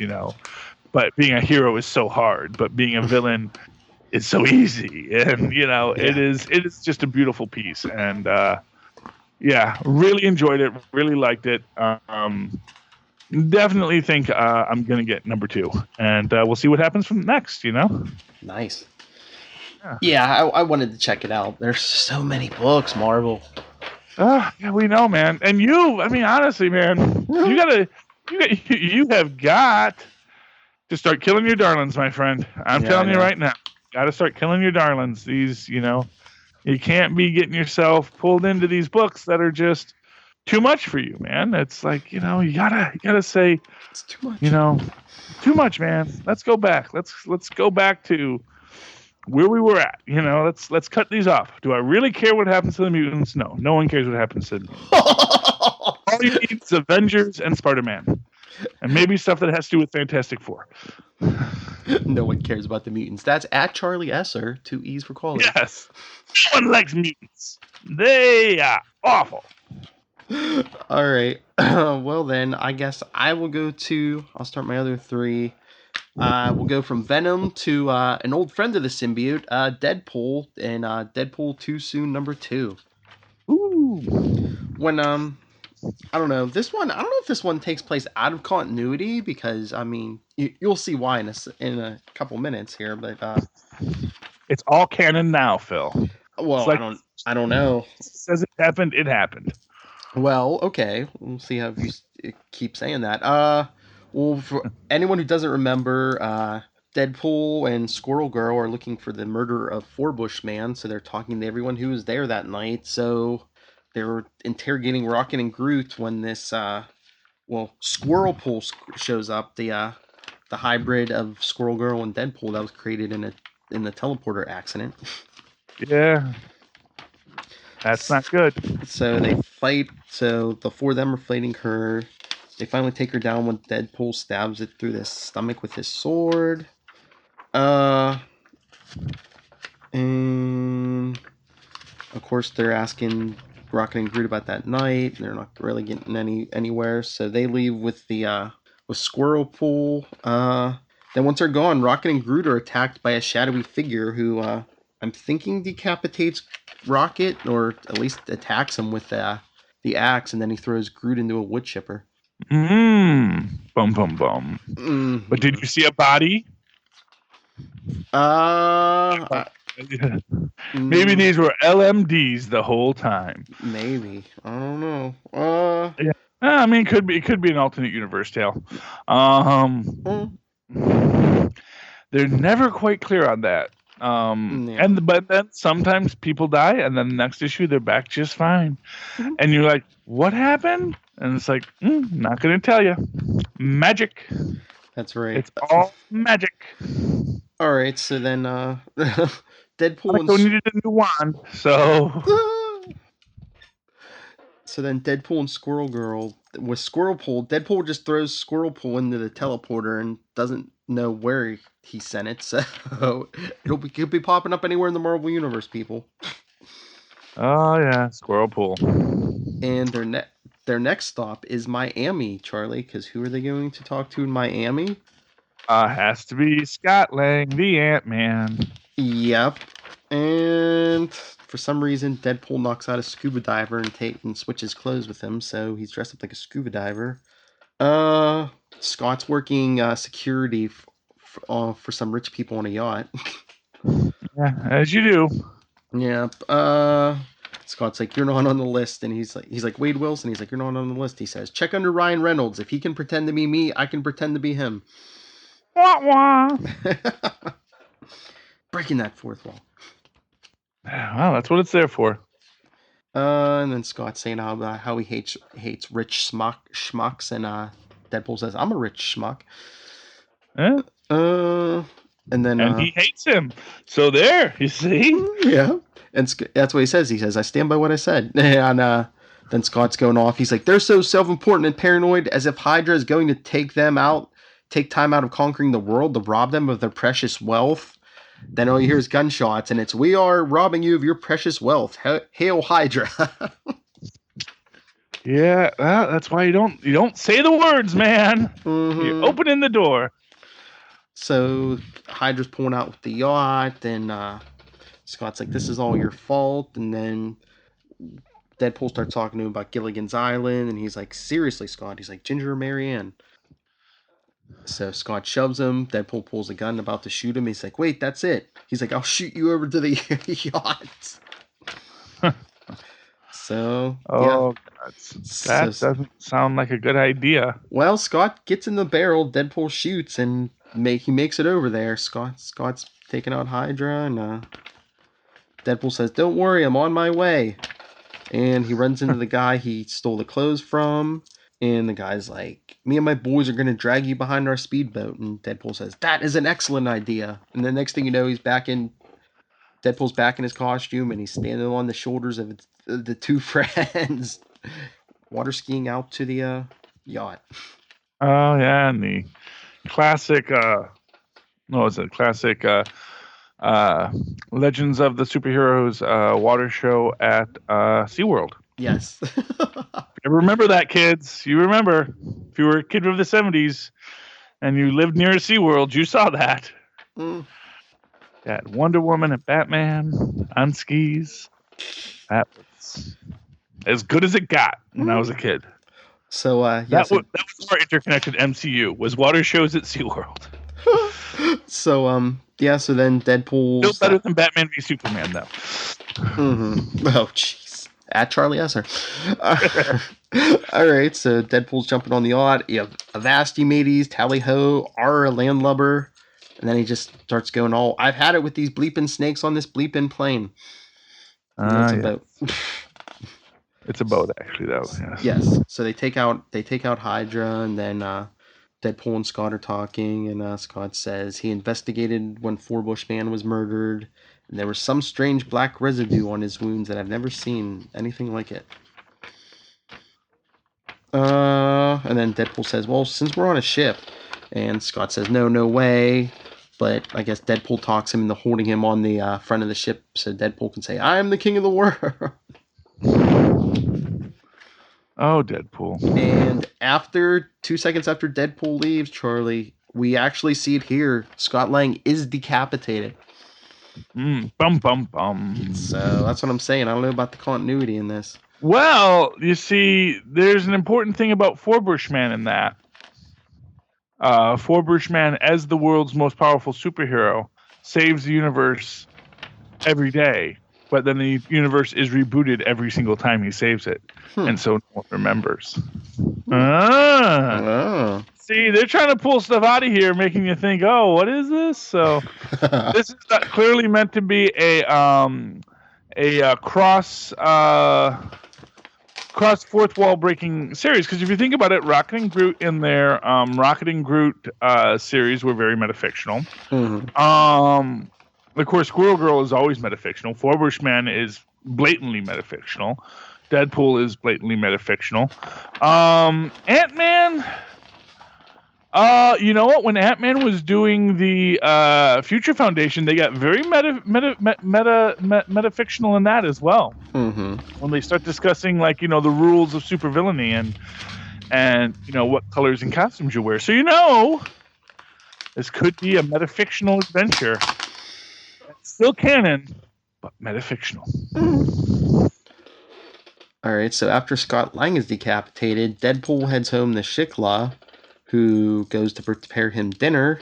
But being a hero is so hard, but being a villain is so easy. And, it is just a beautiful piece. And, really enjoyed it, really liked it. Definitely think I'm going to get number 2. And we'll see what happens from next, Nice. Yeah, I wanted to check it out. There's so many books, Marvel. Yeah, we know, man. And honestly, man, you have got to start killing your darlings, my friend. I'm telling you right now. Got to start killing your darlings. These, you can't be getting yourself pulled into these books that are just too much for you, man. It's like, you gotta say, it's too much. Too much, man. Let's go back. Let's go back to where we were at. Let's cut these off. Do I really care what happens to the mutants? No. No one cares what happens to them. All you need is Avengers and Spider-Man. and maybe stuff that has to do with Fantastic Four. No one cares about the mutants. That's at Charlie Esser, 2 E's for quality. Yes, no one likes mutants. They are awful. All right. Well, then, I guess I'll start my other three. We'll go from Venom to an old friend of the symbiote, Deadpool, and Deadpool Too Soon #2. Ooh. When, I don't know, I don't know if this one takes place out of continuity, because, I mean, you'll see why in a couple minutes here, but, it's all canon now, Phil. well, like, I don't know. Says it happened, it happened. Well, okay. We'll see how you keep saying that. Well, for anyone who doesn't remember, Deadpool and Squirrel Girl are looking for the murder of Forbush Man, so they're talking to everyone who was there that night. So they were interrogating Rocket and Groot when this, Squirrel Pool shows up. The hybrid of Squirrel Girl and Deadpool that was created in the teleporter accident. Yeah. That's not good. So they fight. So the four of them are fighting her. They finally take her down when Deadpool stabs it through the stomach with his sword. And of course they're asking Rocket and Groot about that night. They're not really getting anywhere. So they leave with Squirrel Pool. Then once they're gone, Rocket and Groot are attacked by a shadowy figure who I'm thinking decapitates Rocket, or at least attacks him with the axe, and then he throws Groot into a wood chipper. Bum bum bum. But did you see a body? Maybe these were LMDs the whole time. Maybe, I don't know. Yeah. I mean, it could be an alternate universe tale. They're never quite clear on that. Yeah. But then sometimes people die, and then the next issue they're back just fine, and you're like, "What happened?" And it's like, not gonna tell you. Magic. That's right. It's all magic. All right, so then Deadpool needed a new wand, so. So then Deadpool and Squirrel Girl with Squirrel Pool. Deadpool just throws Squirrel Pool into the teleporter and doesn't know where he sent it, so could be popping up anywhere in the Marvel Universe, people. Oh yeah, Squirrel Pool. And their next stop is Miami, Charlie, because who are they going to talk to in Miami? Has to be Scott Lang, the Ant-Man. Yep. And for some reason, Deadpool knocks out a scuba diver and switches clothes with him, so he's dressed up like a scuba diver. Scott's working security for some rich people on a yacht. Yeah, as you do. Yep. Scott's like, "You're not on the list," and he's like Wade Wilson. He's like, "You're not on the list." He says, "Check under Ryan Reynolds. If he can pretend to be me, I can pretend to be him." Wah wah. Breaking that fourth wall. Well, that's what it's there for. And then Scott's saying how he hates rich schmucks, and Deadpool says, "I'm a rich schmuck." Yeah. And then he hates him. So there, you see. Yeah, and that's what he says. He says, "I stand by what I said." And then Scott's going off. He's like, "They're so self-important and paranoid, as if Hydra is going to take time out of conquering the world to rob them of their precious wealth." Then all you hear is gunshots, and it's, "We are robbing you of your precious wealth. Hail Hydra!" Yeah, well, that's why you don't say the words, man. Mm-hmm. You're opening the door. So Hydra's pulling out with the yacht, and Scott's like, "This is all your fault." And then Deadpool starts talking to him about Gilligan's Island, and he's like, "Seriously, Scott?" He's like, "Ginger or Marianne?" So Scott shoves him. Deadpool pulls a gun about to shoot him. He's like, "Wait, that's it." He's like, "I'll shoot you over to the yacht." So, God. That doesn't sound like a good idea. Well, Scott gets in the barrel. Deadpool shoots, and he makes it over there. Scott's taking out Hydra, and Deadpool says, "Don't worry, I'm on my way." And he runs into the guy he stole the clothes from. And the guy's like, "Me and my boys are going to drag you behind our speedboat." And Deadpool says, "That is an excellent idea." And the next thing you know, Deadpool's back in his costume, and he's standing on the shoulders of the two friends, water skiing out to the yacht. Oh yeah, and the classic. No, it's a classic. Uh, Legends of the Superheroes water show at SeaWorld. Yes. You remember that, kids? You remember? If you were a kid of the '70s and you lived near a SeaWorld, you saw that. Mm. That Wonder Woman and Batman on skis. That was as good as it got when I was a kid. So That was our interconnected MCU. Was water shows at SeaWorld. So so then Deadpool's Still better than Batman v Superman, though. Oh jeez. At Charlie Esser. All right, so Deadpool's jumping on the yacht. You have Avast, mateys, Tally Ho, our landlubber, and then he just starts going all. I've had it with these bleeping snakes on this bleeping plane. It's a boat. It's a boat, actually, though. Yes. So they take out Hydra, and then Deadpool and Scott are talking, and Scott says he investigated when Forbush Man was murdered, and there was some strange black residue on his wounds that I've never seen anything like it. And then Deadpool says, well, since we're on a ship, and Scott says, no way, but I guess Deadpool talks him into holding him on the front of the ship so Deadpool can say, I am the king of the world. Oh, Deadpool. And 2 seconds after Deadpool leaves, Charlie, we actually see it here. Scott Lang is decapitated. Bum, bum, bum. So that's what I'm saying. I don't know about the continuity in this. Well, you see, there's an important thing about Forbush Man in that. Forbush Man, as the world's most powerful superhero, saves the universe every day. But then the universe is rebooted every single time he saves it. And so no one remembers. See, they're trying to pull stuff out of here, making you think, oh, what is this? So this is clearly meant to be a cross fourth wall breaking series. Because if you think about it, Rocket and Groot in their Rocket and Groot series were very metafictional. Of course, Squirrel Girl is always metafictional. Forbush Man is blatantly metafictional. Deadpool is blatantly metafictional. Ant-Man, you know what? When Ant-Man was doing the Future Foundation, they got very metafictional in that as well. When they start discussing, like, the rules of supervillainy and what colors and costumes you wear. So this could be a metafictional adventure. Still canon, but metafictional. All right, so after Scott Lang is decapitated, Deadpool heads home to Shikla, who goes to prepare him dinner.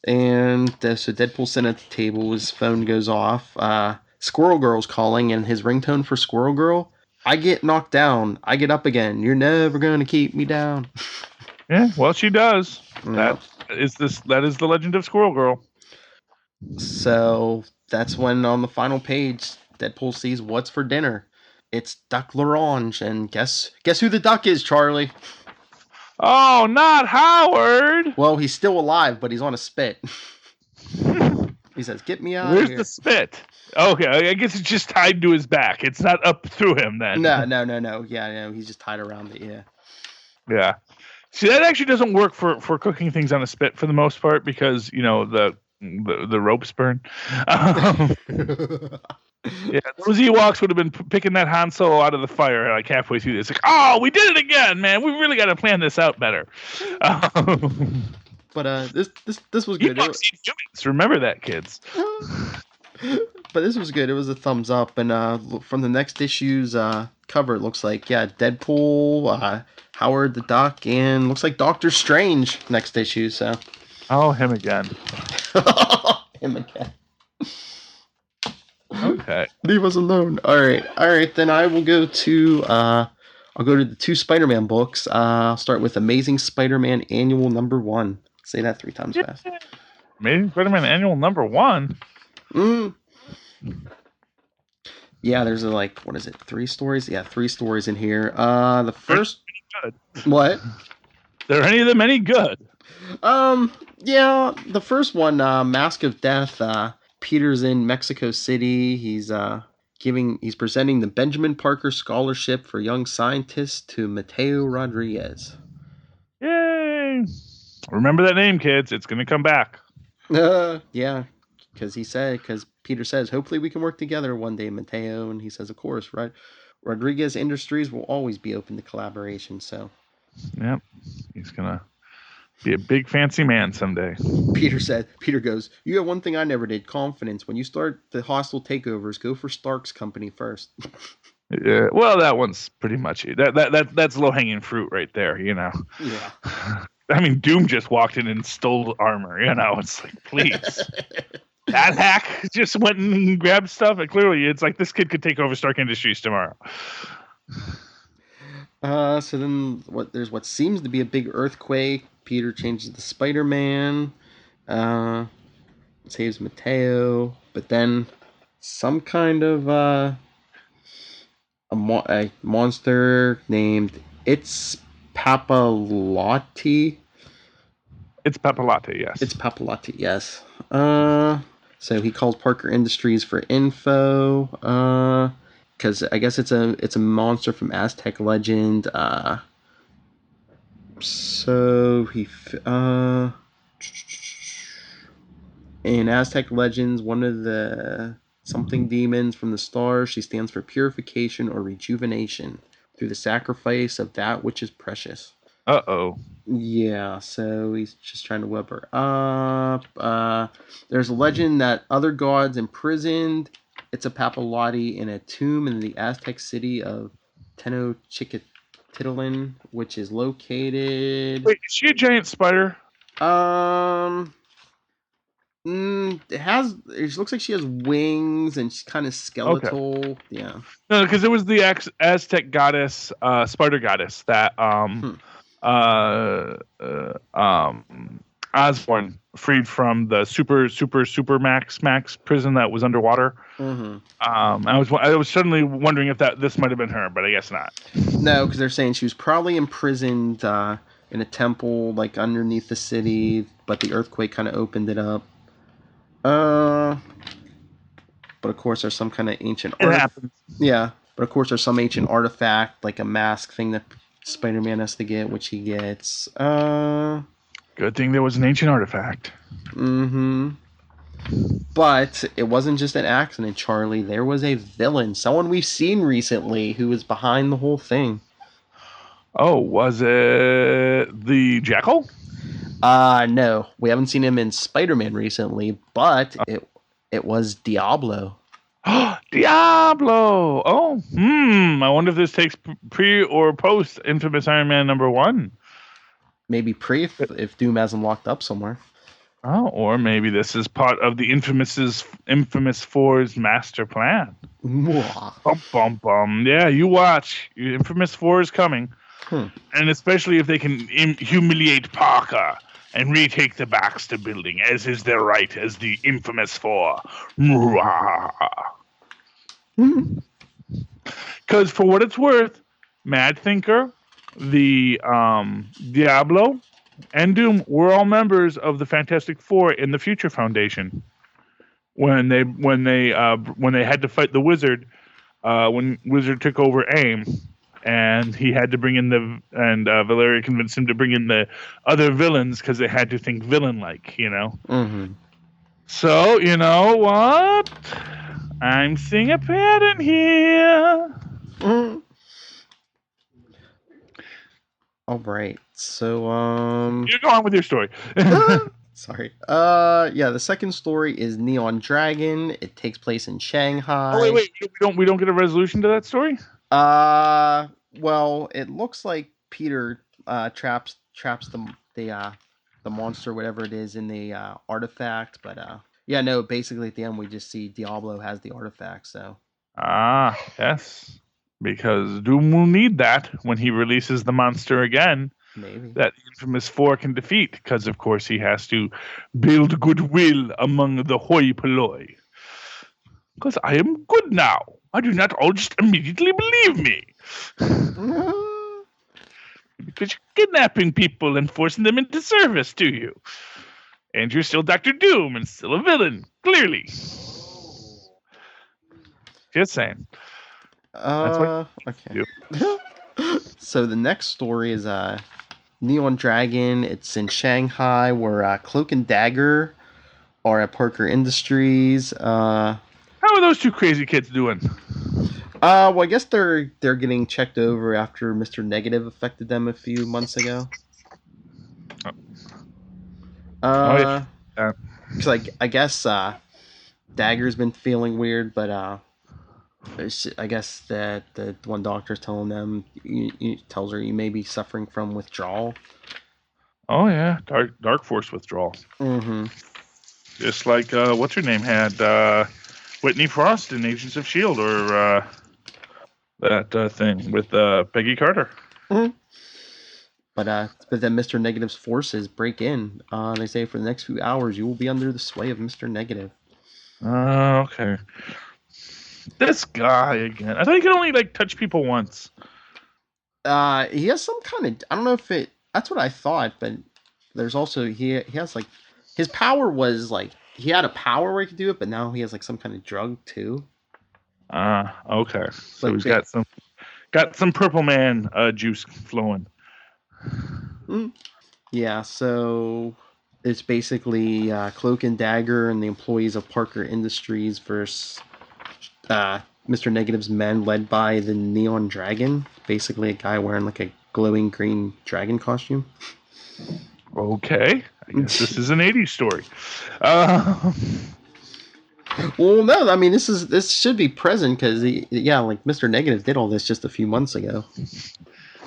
And so Deadpool's sitting at the table, his phone goes off. Squirrel Girl's calling, and his ringtone for Squirrel Girl, I get knocked down, I get up again. You're never going to keep me down. Yeah, well, she does. Yep. That is the legend of Squirrel Girl. So that's when on the final page, Deadpool sees what's for dinner. It's Duck L'Orange, and guess who the duck is, Charlie? Oh, not Howard! Well, he's still alive, but he's on a spit. He says, get me out of here. Where's the spit? Okay, I guess it's just tied to his back. It's not up through him, then. No. Yeah, no, he's just tied around it, yeah. Yeah. See, that actually doesn't work for cooking things on a spit for the most part because, the ropes burn. Yeah, those Ewoks would have been picking that Han Solo out of the fire like halfway through this. Like, oh, we did it again, man. We really got to plan this out better. But this was good. Ewoks eat humans. Remember that, kids. But this was good. It was a thumbs up. And from the next issue's cover, it looks like, Deadpool, Howard the Duck, and looks like Doctor Strange next issue. So. Oh, him again. Him again. Okay. Leave us alone. All right. Then I will go to the 2 Spider-Man books. I'll start with Amazing Spider-Man Annual Number 1. Say that 3 times fast. Amazing Spider-Man Annual Number 1. Yeah, there's 3 stories? Yeah, 3 stories in here. The first. Good. What? Are any of them any good? Yeah, the first one, Mask of Death. Peter's in Mexico City. He's presenting the Benjamin Parker Scholarship for Young Scientists to Mateo Rodriguez. Yay! Remember that name, kids. It's going to come back. Yeah, because Peter says, hopefully we can work together one day, Mateo. And he says, of course, right? Rodriguez Industries will always be open to collaboration. So Yep. He's going to be a big fancy man someday. Peter goes, you have one thing I never did, confidence. When you start the hostile takeovers, go for Stark's company first. Yeah, well, that one's pretty much that's low hanging fruit right there. Yeah. I mean, Doom just walked in and stole armor. It's like, please, that hack just went and grabbed stuff. And clearly, it's like this kid could take over Stark Industries tomorrow. So then there's what seems to be a big earthquake. Peter changes to Spider-Man, saves Mateo, but then some kind of a monster named It's Papalotti. It's Papalotti, yes. It's Papalotti, yes. So he calls Parker Industries for info. Because I guess it's a monster from Aztec legend. So he in Aztec legends, one of the something demons from the stars, she stands for purification or rejuvenation through the sacrifice of that which is precious. Uh-oh. Yeah, so he's just trying to web her up. There's a legend that other gods imprisoned It's a Papalotti in a tomb in the Aztec city of Tenochtitlan, which is located... Wait, is she a giant spider? It looks like she has wings and she's kind of skeletal. Okay. Yeah. No, because it was the Aztec goddess, spider goddess that Osborn freed from the super max prison that was underwater. Mm-hmm. I was suddenly wondering if this might have been her, but I guess not. No, because they're saying she was probably imprisoned in a temple, like underneath the city, but the earthquake kind of opened it up. But of course, there's some kind of ancient happens. Yeah, but of course, there's some ancient artifact, like a mask thing that Spider-Man has to get, which he gets. Good thing there was an ancient artifact. Mm-hmm. But it wasn't just an accident, Charlie. There was a villain, someone we've seen recently, who was behind the whole thing. Oh, was it the Jackal? No, we haven't seen him in Spider-Man recently, but it was Diablo. Diablo! Oh, I wonder if this takes pre or post Infamous Iron Man #1. Maybe pre if Doom has him locked up somewhere. Oh, or maybe this is part of the Infamous 4's master plan. Bum, bum, bum. Yeah, you watch. Infamous 4 is coming. And especially if they can humiliate Parker and retake the Baxter building, as is their right as the Infamous 4. Because for what it's worth, Mad Thinker, the Diablo, and Doom were all members of the Fantastic Four in the Future Foundation. When they had to fight the Wizard, when Wizard took over AIM, and he had to bring in Valeria convinced him to bring in the other villains because they had to think villain-like, Mm-hmm. So, you know what? I'm seeing a pattern here. Mm. All right. So, you go on with your story. Sorry. Yeah, the second story is Neon Dragon. It takes place in Shanghai. Oh, wait. We don't get a resolution to that story? Well, it looks like Peter traps the monster, whatever it is, in the artifact, but yeah, no, basically at the end we just see Diablo has the artifact, so. Yes. Because Doom will need that when he releases the monster again. Maybe. That the Infamous 4 can defeat, because of course he has to build goodwill among the hoi polloi. Because I am good now. I do not all just immediately believe me. Because you're kidnapping people and forcing them into service to you. And you're still Dr. Doom and still a villain, clearly. Just saying. That's what okay. So the next story is Neon Dragon. It's in Shanghai, where Cloak and Dagger are at Parker Industries. How are those two crazy kids doing? Well, I guess they're getting checked over after Mr. Negative affected them a few months ago. Yeah. Because I guess Dagger's been feeling weird, but I guess that the one doctor's telling them, tells her you may be suffering from withdrawal. Oh yeah, dark force withdrawal. Mm-hmm. Just like what's her name had Whitney Frost in Agents of Shield, or that thing with Peggy Carter. Mm-hmm. But then Mr. Negative's forces break in. They say for the next few hours you will be under the sway of Mr. Negative. Okay. This guy again. I thought he could only touch people once. He has some kind of, I don't know if it. That's what I thought, but there's also he has his power was he had a power where he could do it, but now he has some kind of drug too. Okay. So he's got some Purple Man juice flowing. Yeah, so it's basically Cloak and Dagger and the employees of Parker Industries versus Mr. Negative's men, led by the Neon Dragon. Basically, a guy wearing a glowing green dragon costume. Okay, I guess this is an '80s story. Well, no, I mean this should be present because Mr. Negative did all this just a few months ago.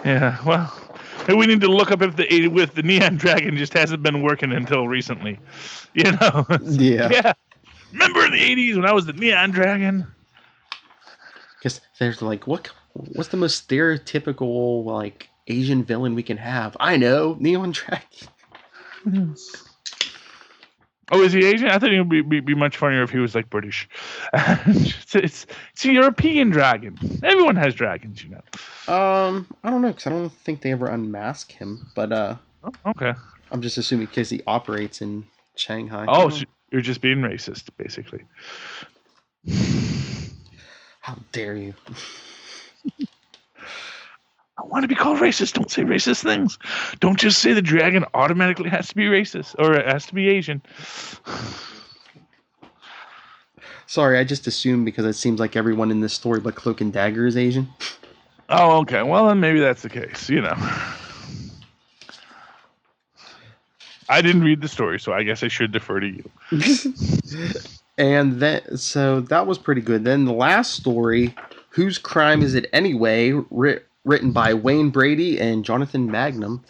Yeah, well, we need to look up if the Neon Dragon just hasn't been working until recently. Yeah. Yeah. Remember in the '80s when I was the Neon Dragon? Because there's what's the most stereotypical Asian villain we can have? I know, Neon Dragon. Oh, is he Asian? I thought it would be much funnier if he was British. it's a European dragon. Everyone has dragons, I don't know, because I don't think they ever unmask him. But okay. I'm just assuming because he operates in Shanghai. Oh, so you're just being racist, basically. How dare you? I want to be called racist. Don't say racist things. Don't just say the dragon automatically has to be racist or it has to be Asian. Sorry, I just assumed because it seems like everyone in this story but Cloak and Dagger is Asian. Oh, okay. Well, then maybe that's the case. I didn't read the story, so I guess I should defer to you. And so that was pretty good. Then the last story, Whose Crime Is It Anyway? Written by Wayne Brady and Jonathan Magnum.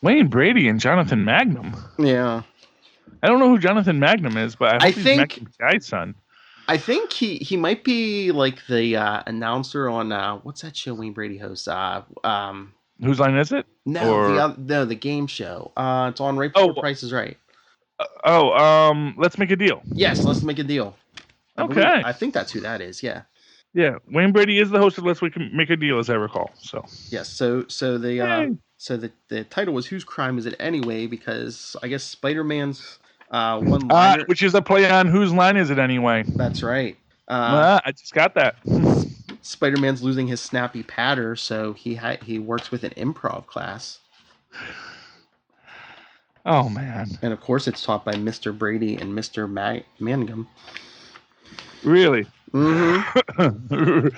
Wayne Brady and Jonathan Magnum? Yeah. I don't know who Jonathan Magnum is, but I think he's Magnum's guy's son. I think he might be the announcer on what's that show Wayne Brady hosts? Whose Line Is It? No, the game show. It's on right before Price is Right. Let's Make a Deal. Yes, Let's Make a Deal. I think that's who that is. Yeah. Yeah, Wayne Brady is the host of Let's Make a Deal, as I recall. So yes, so the title was Whose Crime Is It Anyway? Because I guess Spider-Man's one liner, which is a play on Whose Line Is It Anyway? That's right. I just got that. Spider-Man's losing his snappy patter, so he works with an improv class. Oh man! And of course, it's taught by Mr. Brady and Mr. Mangum. Really? Mm-hmm.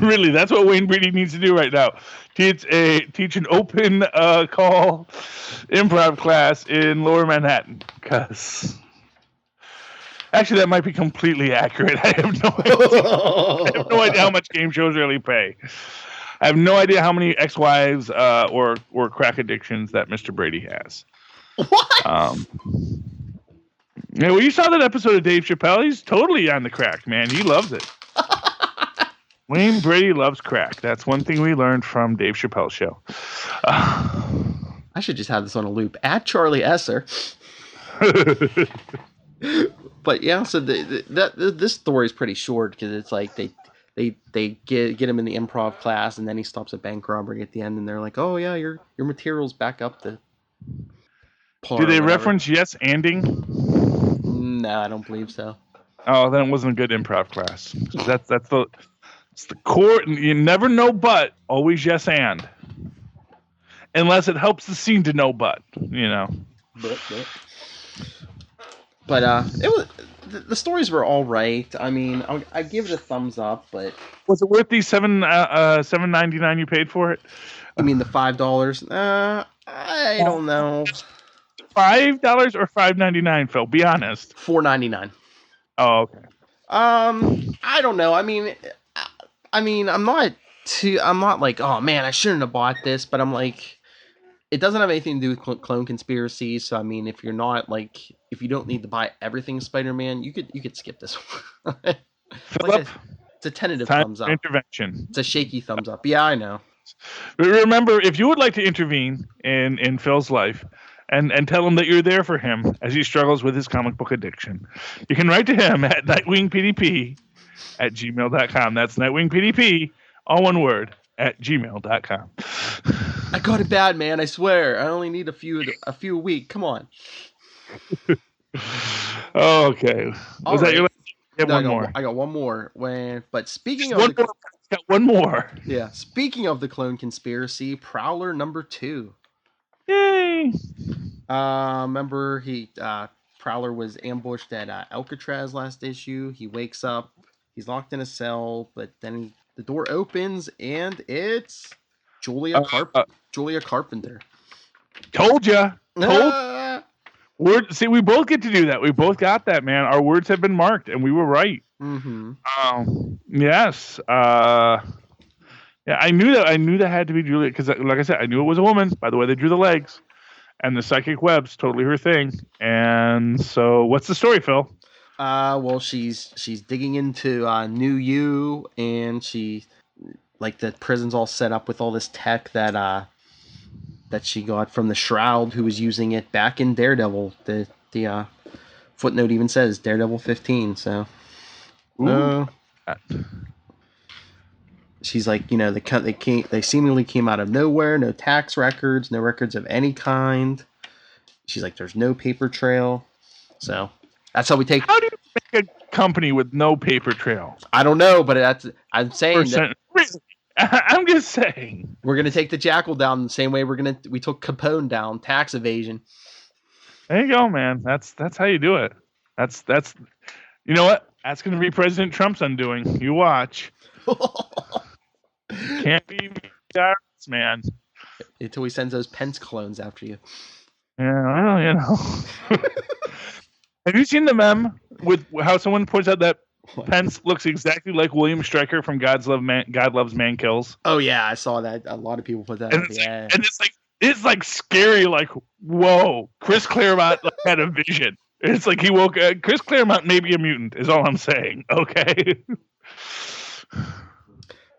Really, that's what Wayne Brady needs to do right now. Teach an open call improv class in Lower Manhattan. Because actually, that might be completely accurate. I have no idea. I have no idea how much game shows really pay. I have no idea how many ex-wives or crack addictions that Mr. Brady has. What? Yeah, well, you saw that episode of Dave Chappelle. He's totally on the crack, man. He loves it. Wayne Brady loves crack. That's one thing we learned from Dave Chappelle's show. I should just have this on a loop. At Charlie Esser. But yeah, so this story is pretty short because it's they get him in the improv class and then he stops a bank robbery at the end and they're like, oh yeah, your materials back up the. Do they reference yes anding? No, I don't believe so. Oh, then it wasn't a good improv class. That's the core. You never know, but always yes and. unless it helps the scene to know, but you know. But it was the stories were all right. I mean, I give it a thumbs up, but Was it worth the $7.99 you paid for it? you mean the $5? I don't know. $5 or $5.99, Phil? Be honest. $4.99. Oh, okay. I don't know. I mean, I'm not like, oh man, I shouldn't have bought this, but I'm like, it doesn't have anything to do with Clone Conspiracy. So I mean, if you don't need to buy everything Spider-Man, you could skip this one. Philip, it's a tentative time thumbs for up. intervention. It's a shaky thumbs up. Yeah, I know. But remember, if you would like to intervene in Phil's life and tell him that you're there for him as he struggles with his comic book addiction, you can write to him at nightwingpdp@gmail.com. That's nightwingpdp, all one word, @gmail.com. I got it bad, man. I swear. I only need a few a week. Come on. Okay. Was that your? One more. I got one more. But speaking of got one more. Yeah. Speaking of the Clone Conspiracy, Prowler number 2. Yay! Remember Prowler was ambushed at Alcatraz last issue. He wakes up. He's locked in a cell, but then the door opens and it's Julia Carpenter. Told ya. See, we both get to do that. We both got that, man. Our words have been marked, and we were right. Mm-hmm. Yes. Yeah, I knew that had to be Julia because, like I said, I knew it was a woman. By the way, they drew the legs, and the psychic web's totally her thing. And so, what's the story, Phil? Well, she's digging into New You, and she the prison's all set up with all this tech that she got from the Shroud, who was using it back in Daredevil. The footnote even says Daredevil 15. So, she's like, they seemingly came out of nowhere. No tax records, no records of any kind. She's like, there's no paper trail. So that's how we take. How do you make a company with no paper trail? I don't know, but I'm saying that. I'm just saying. We're gonna take the Jackal down the same way we took Capone down, tax evasion. There you go, man. That's how you do it. That's you know what? That's gonna be President Trump's undoing. You watch. Can't be man. Until he sends those Pence clones after you. Yeah, well, Have you seen the meme with how someone points out that Pence looks exactly like William Stryker from God Loves Man Kills? Oh yeah, I saw that. A lot of people put that. And it's like scary. Like, whoa, Chris Claremont had a vision. It's like he woke. Chris Claremont may be a mutant. Is all I'm saying. Okay.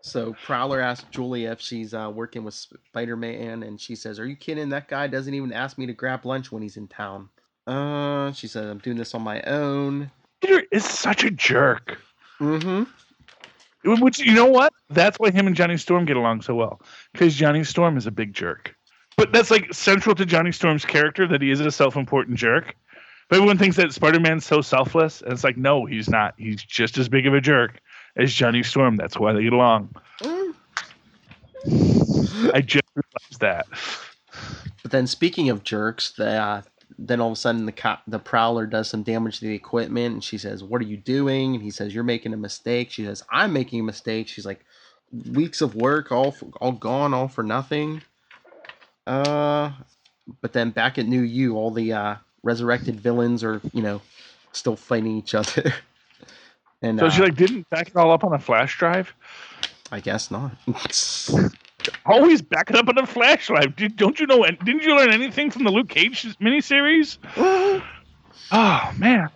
So Prowler asks Julie if she's working with Spider-Man, and she says, "Are you kidding? That guy doesn't even ask me to grab lunch when he's in town." She said, "I'm doing this on my own." Peter is such a jerk. Mm-hmm. Which, you know what? That's why him and Johnny Storm get along so well. Because Johnny Storm is a big jerk. But that's like central to Johnny Storm's character, that he is a self-important jerk. But everyone thinks that Spider-Man's so selfless. And it's like, no, he's not. He's just as big of a jerk as Johnny Storm. That's why they get along. I just realized that. But then speaking of jerks, then all of a sudden the Prowler does some damage to the equipment, and she says, "What are you doing?" And he says, "You're making a mistake." She says, "I'm making a mistake." She's like, "Weeks of work, all gone, all for nothing." But then back at New You, all the resurrected villains are, still fighting each other. And so she didn't back it all up on a flash drive? I guess not. Always back it up on a flash drive. Don't you know? Didn't you learn anything from the Luke Cage miniseries? Oh man.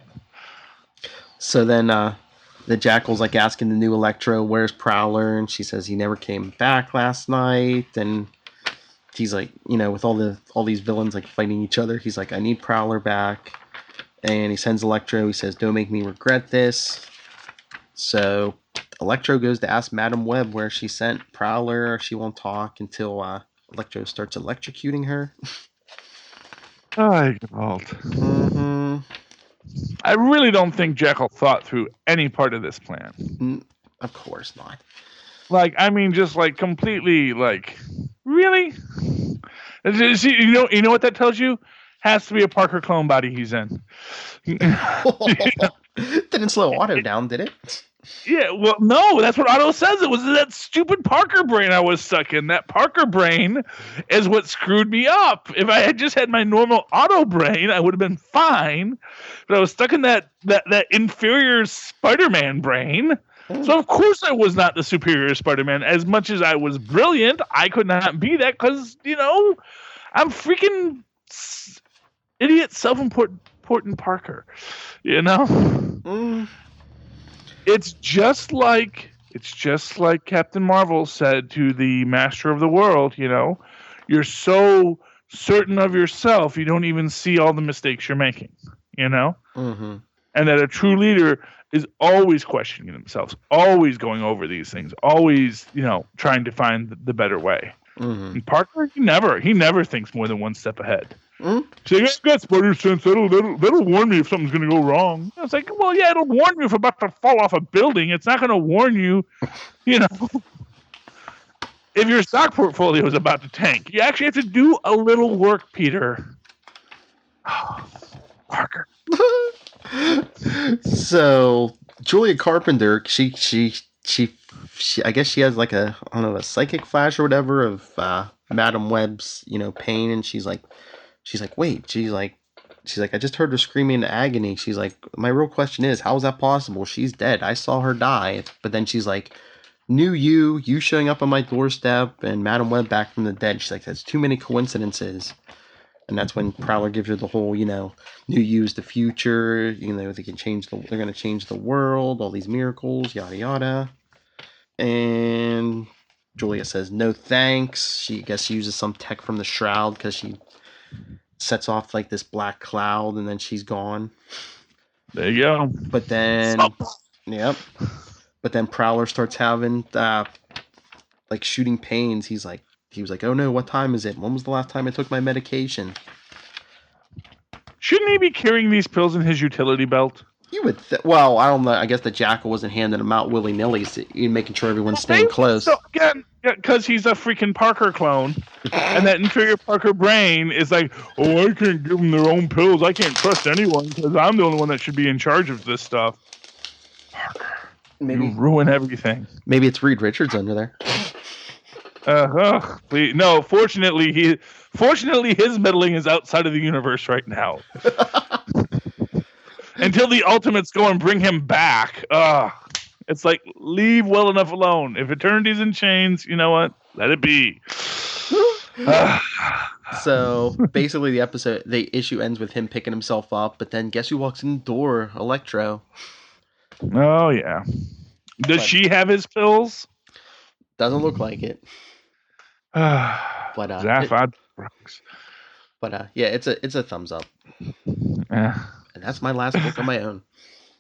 So then the Jackal's asking the new Electro, "Where's Prowler?" And she says he never came back last night. And he's like, with all these villains fighting each other, he's like, "I need Prowler back." And he sends Electro. He says, "Don't make me regret this." So Electro goes to ask Madam Web where she sent Prowler. She won't talk until Electro starts electrocuting her. Mm-hmm. I really don't think Jackal thought through any part of this plan. Of course not. Completely, really? See, you know what that tells you? Has to be a Parker clone body he's in. Didn't slow Otto down, did it? Yeah, well, no, that's what Otto says. It was that stupid Parker brain I was stuck in. That Parker brain is what screwed me up. If I had just had my normal Otto brain, I would have been fine. But I was stuck in that inferior Spider-Man brain. So of course I was not the superior Spider-Man. As much as I was brilliant, I could not be that because, I'm freaking idiot self-important Parker. It's just like Captain Marvel said to the Master of the World, you're so certain of yourself, you don't even see all the mistakes you're making, Mm-hmm. And that a true leader is always questioning themselves, always going over these things, always, trying to find the better way. Mm-hmm. And Parker, he never thinks more than one step ahead. Mm-hmm. So I've got spider sense. That'll warn me if something's going to go wrong. I was like, well, yeah, it'll warn you if I'm about to fall off a building. It's not going to warn you, if your stock portfolio is about to tank. You actually have to do a little work, Peter. Parker. So Julia Carpenter, she I guess she has like a psychic flash or whatever of Madam Web's pain, and she's like wait, she's like I just heard her screaming in agony. She's like, my real question is, how is that possible? She's dead. I saw her die. But then she's like, you showing up on my doorstep and Madam Web back from the dead. She's like, that's too many coincidences. And that's when Prowler gives her the whole, new you's the future. They can they're going to change the world, all these miracles, yada yada. And Julia says no thanks. She uses some tech from the shroud because she sets off like this black cloud, and then she's gone. There you go. But then, yep. But then Prowler starts having like shooting pains. He was like, oh no, what time is it? When was the last time I took my medication? Shouldn't he be carrying these pills in his utility belt? You would. Well, I don't know. I guess the Jackal wasn't handing them out willy nilly, making sure everyone's staying close. So again, because he's a freaking Parker clone, and that inferior Parker brain is like, oh, I can't give them their own pills. I can't trust anyone because I'm the only one that should be in charge of this stuff. Parker, you ruin everything. Maybe it's Reed Richards under there. No, fortunately his meddling is outside of the universe right now. Until the Ultimates go and bring him back. It's like, leave well enough alone. If Eternity's in chains, you know what? Let it be. So basically the issue ends with him picking himself up, but then guess who walks in the door? Electro. Oh yeah. Does she have his pills? Doesn't look like it. But yeah, it's a thumbs up. Yeah. And that's my last book on my own.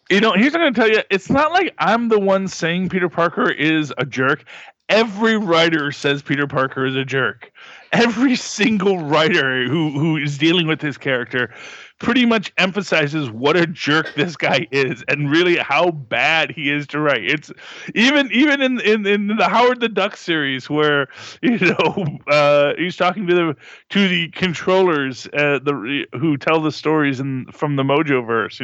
Here's what I'm going to tell you. It's not like I'm the one saying Peter Parker is a jerk. Every writer says Peter Parker is a jerk. Every single writer who is dealing with this character pretty much emphasizes what a jerk this guy is and really how bad he is to write. It's even in the Howard the Duck series where he's talking to the controllers who tell the stories from the Mojoverse,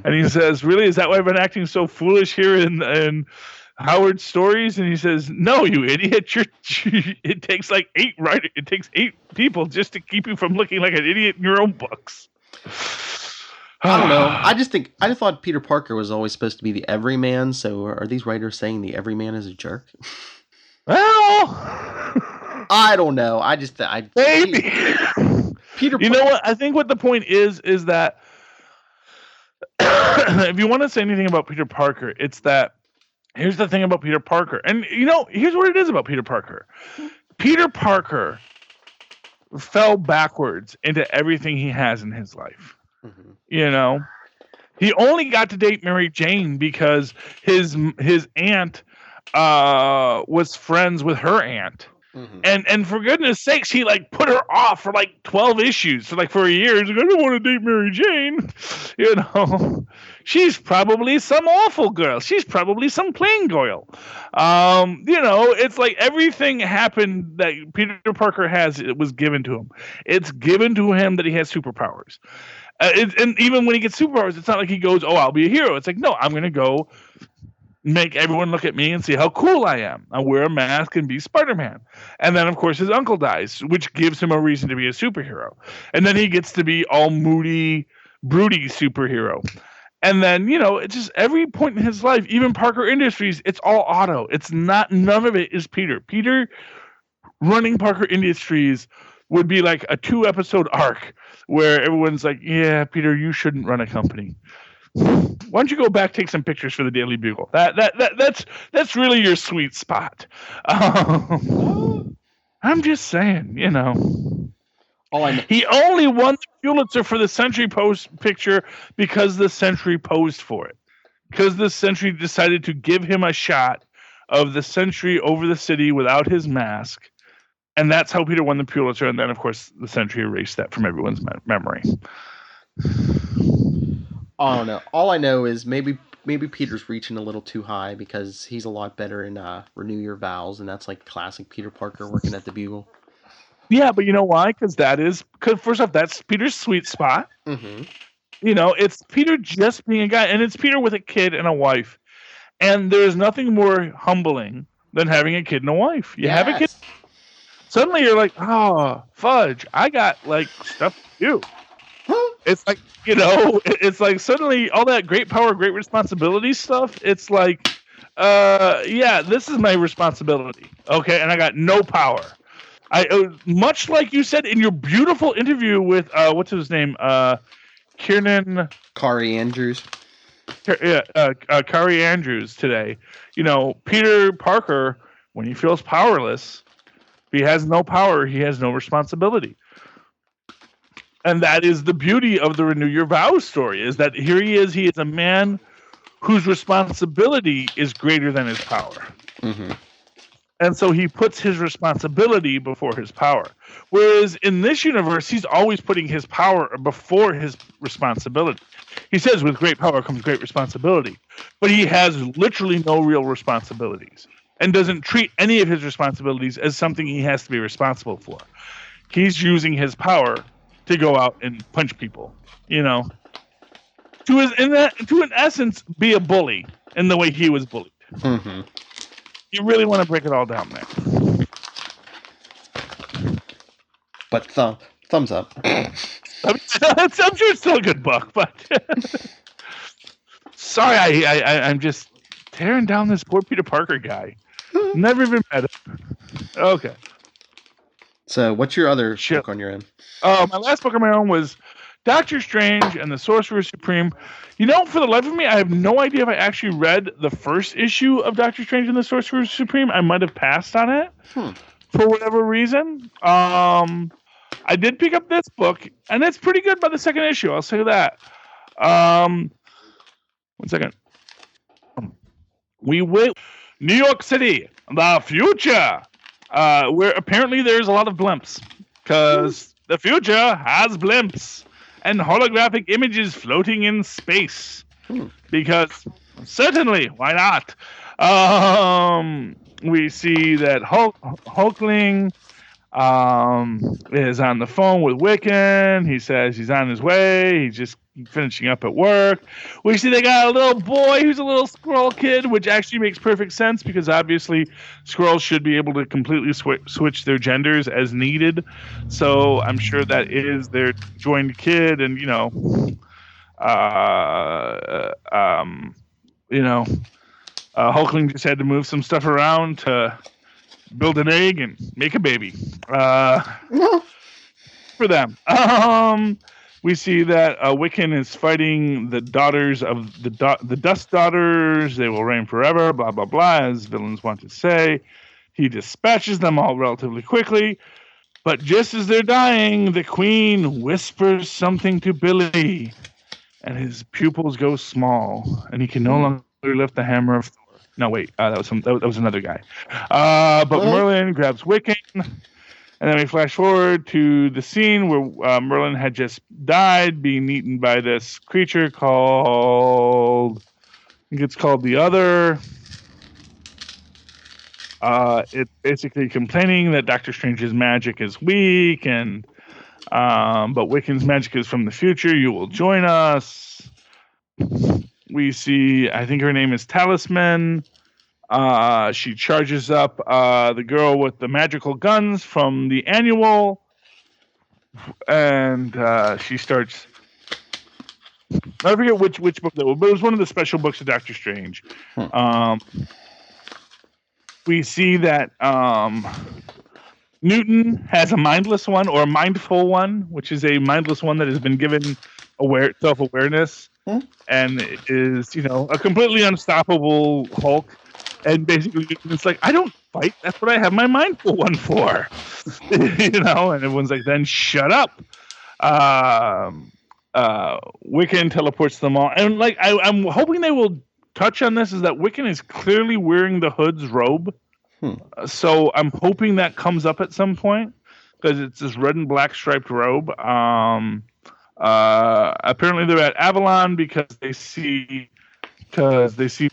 and he says, really, is that why I've been acting so foolish here in Howard's stories? And he says, no, you idiot, it takes like 8 people just to keep you from looking like an idiot in your own books. I don't know. I thought Peter Parker was always supposed to be the everyman. So are these writers saying the everyman is a jerk? Well, I don't know. Maybe. Peter. You know what? I think what the point is that if you want to say anything about Peter Parker, it's that here's the thing about Peter Parker, and here's what it is about Peter Parker. Peter Parker fell backwards into everything he has in his life. Mm-hmm. He only got to date Mary Jane because his aunt was friends with her aunt. Mm-hmm. And for goodness sakes, he like put her off for like 12 issues, for a year. He's like, I don't want to date Mary Jane. She's probably some awful girl. She's probably some plain girl. It's like everything happened that Peter Parker has, it was given to him. It's given to him that he has superpowers. And even when he gets superpowers, it's not like he goes, oh, I'll be a hero. It's like, no, I'm going to go make everyone look at me and see how cool I am. I wear a mask and be Spider-Man. And then, of course, his uncle dies, which gives him a reason to be a superhero. And then he gets to be all moody, broody superhero. And then, it's just every point in his life, even Parker Industries, it's all Otto. It's not, none of it is Peter. Peter running Parker Industries would be like a 2-episode arc where everyone's like, yeah, Peter, you shouldn't run a company. Why don't you go back, take some pictures for the Daily Bugle? That's really your sweet spot. I'm just saying, All I know. He only won the Pulitzer for the Century Post picture because the Century posed for it. Because the Century decided to give him a shot of the Century over the city without his mask. And that's how Peter won the Pulitzer. And then, of course, the Century erased that from everyone's memory. I don't know. All I know is maybe Peter's reaching a little too high because he's a lot better in Renew Your Vows, and that's like classic Peter Parker working at the Bugle. Yeah, but you know why? Because first off, that's Peter's sweet spot. Mm-hmm. It's Peter just being a guy, and it's Peter with a kid and a wife. And there's nothing more humbling than having a kid and a wife. You have a kid, suddenly you're like, oh, fudge, I got like stuff to do. It's like, it's like suddenly all that great power, great responsibility stuff. It's like, this is my responsibility. Okay. And I got no power. Much like you said in your beautiful interview with, what's his name? Kieran. Kari Andrews. Kari Andrews today. Peter Parker, when he feels powerless, he has no power. He has no responsibility. And that is the beauty of the Renew Your Vows story, is that here he is a man whose responsibility is greater than his power. Mm-hmm. And so he puts his responsibility before his power. Whereas in this universe, he's always putting his power before his responsibility. He says, with great power comes great responsibility. But he has literally no real responsibilities and doesn't treat any of his responsibilities as something he has to be responsible for. He's using his power to go out and punch people, to in essence be a bully in the way he was bullied. Mm-hmm. You really want to break it all down there. But thumbs up. I'm sure it's still a good book, but sorry, I'm just tearing down this poor Peter Parker guy. Never even met him. Okay. So, what's your other book on your end? My last book on my own was Doctor Strange and the Sorcerer Supreme. For the life of me, I have no idea if I actually read the first issue of Doctor Strange and the Sorcerer Supreme. I might have passed on it for whatever reason. I did pick up this book, and it's pretty good by the second issue. I'll say that. 1 second. We wait. New York City, the future, where apparently there's a lot of blimps, because the future has blimps and holographic images floating in space. Because certainly, why not? We see that Hulkling is on the phone with Wiccan. He says he's on his way. He's just finishing up at work. We see they got a little boy who's a little Skrull kid, which actually makes perfect sense because obviously Skrulls should be able to completely switch their genders as needed. So I'm sure that is their joined kid, and Hulkling just had to move some stuff around to build an egg and make a baby for them. We see that Wiccan is fighting the daughters of the Dust Daughters. They will reign forever, blah, blah, blah, as villains want to say. He dispatches them all relatively quickly. But just as they're dying, the Queen whispers something to Billy, and his pupils go small, and he can no longer lift the hammer of Thor. No, wait, that was another guy. But Merlin grabs Wiccan, and then we flash forward to the scene where Merlin had just died, being eaten by this creature called, I think it's called the Other. It's basically complaining that Doctor Strange's magic is weak, and but Wiccan's magic is from the future. You will join us. We see, I think her name is Talisman. She charges up the girl with the magical guns from the annual, and she starts. I forget which book that was, but it was one of the special books of Doctor Strange. We see that Newton has a mindless one or a mindful one, which is a mindless one that has been given self-awareness and is, a completely unstoppable Hulk. And basically, it's like, I don't fight. That's what I have my mindful one for. And everyone's like, then shut up. Wiccan teleports them all. And I'm hoping they will touch on this, is that Wiccan is clearly wearing the Hood's robe. So I'm hoping that comes up at some point, because it's this red and black striped robe. Apparently they're at Avalon because they see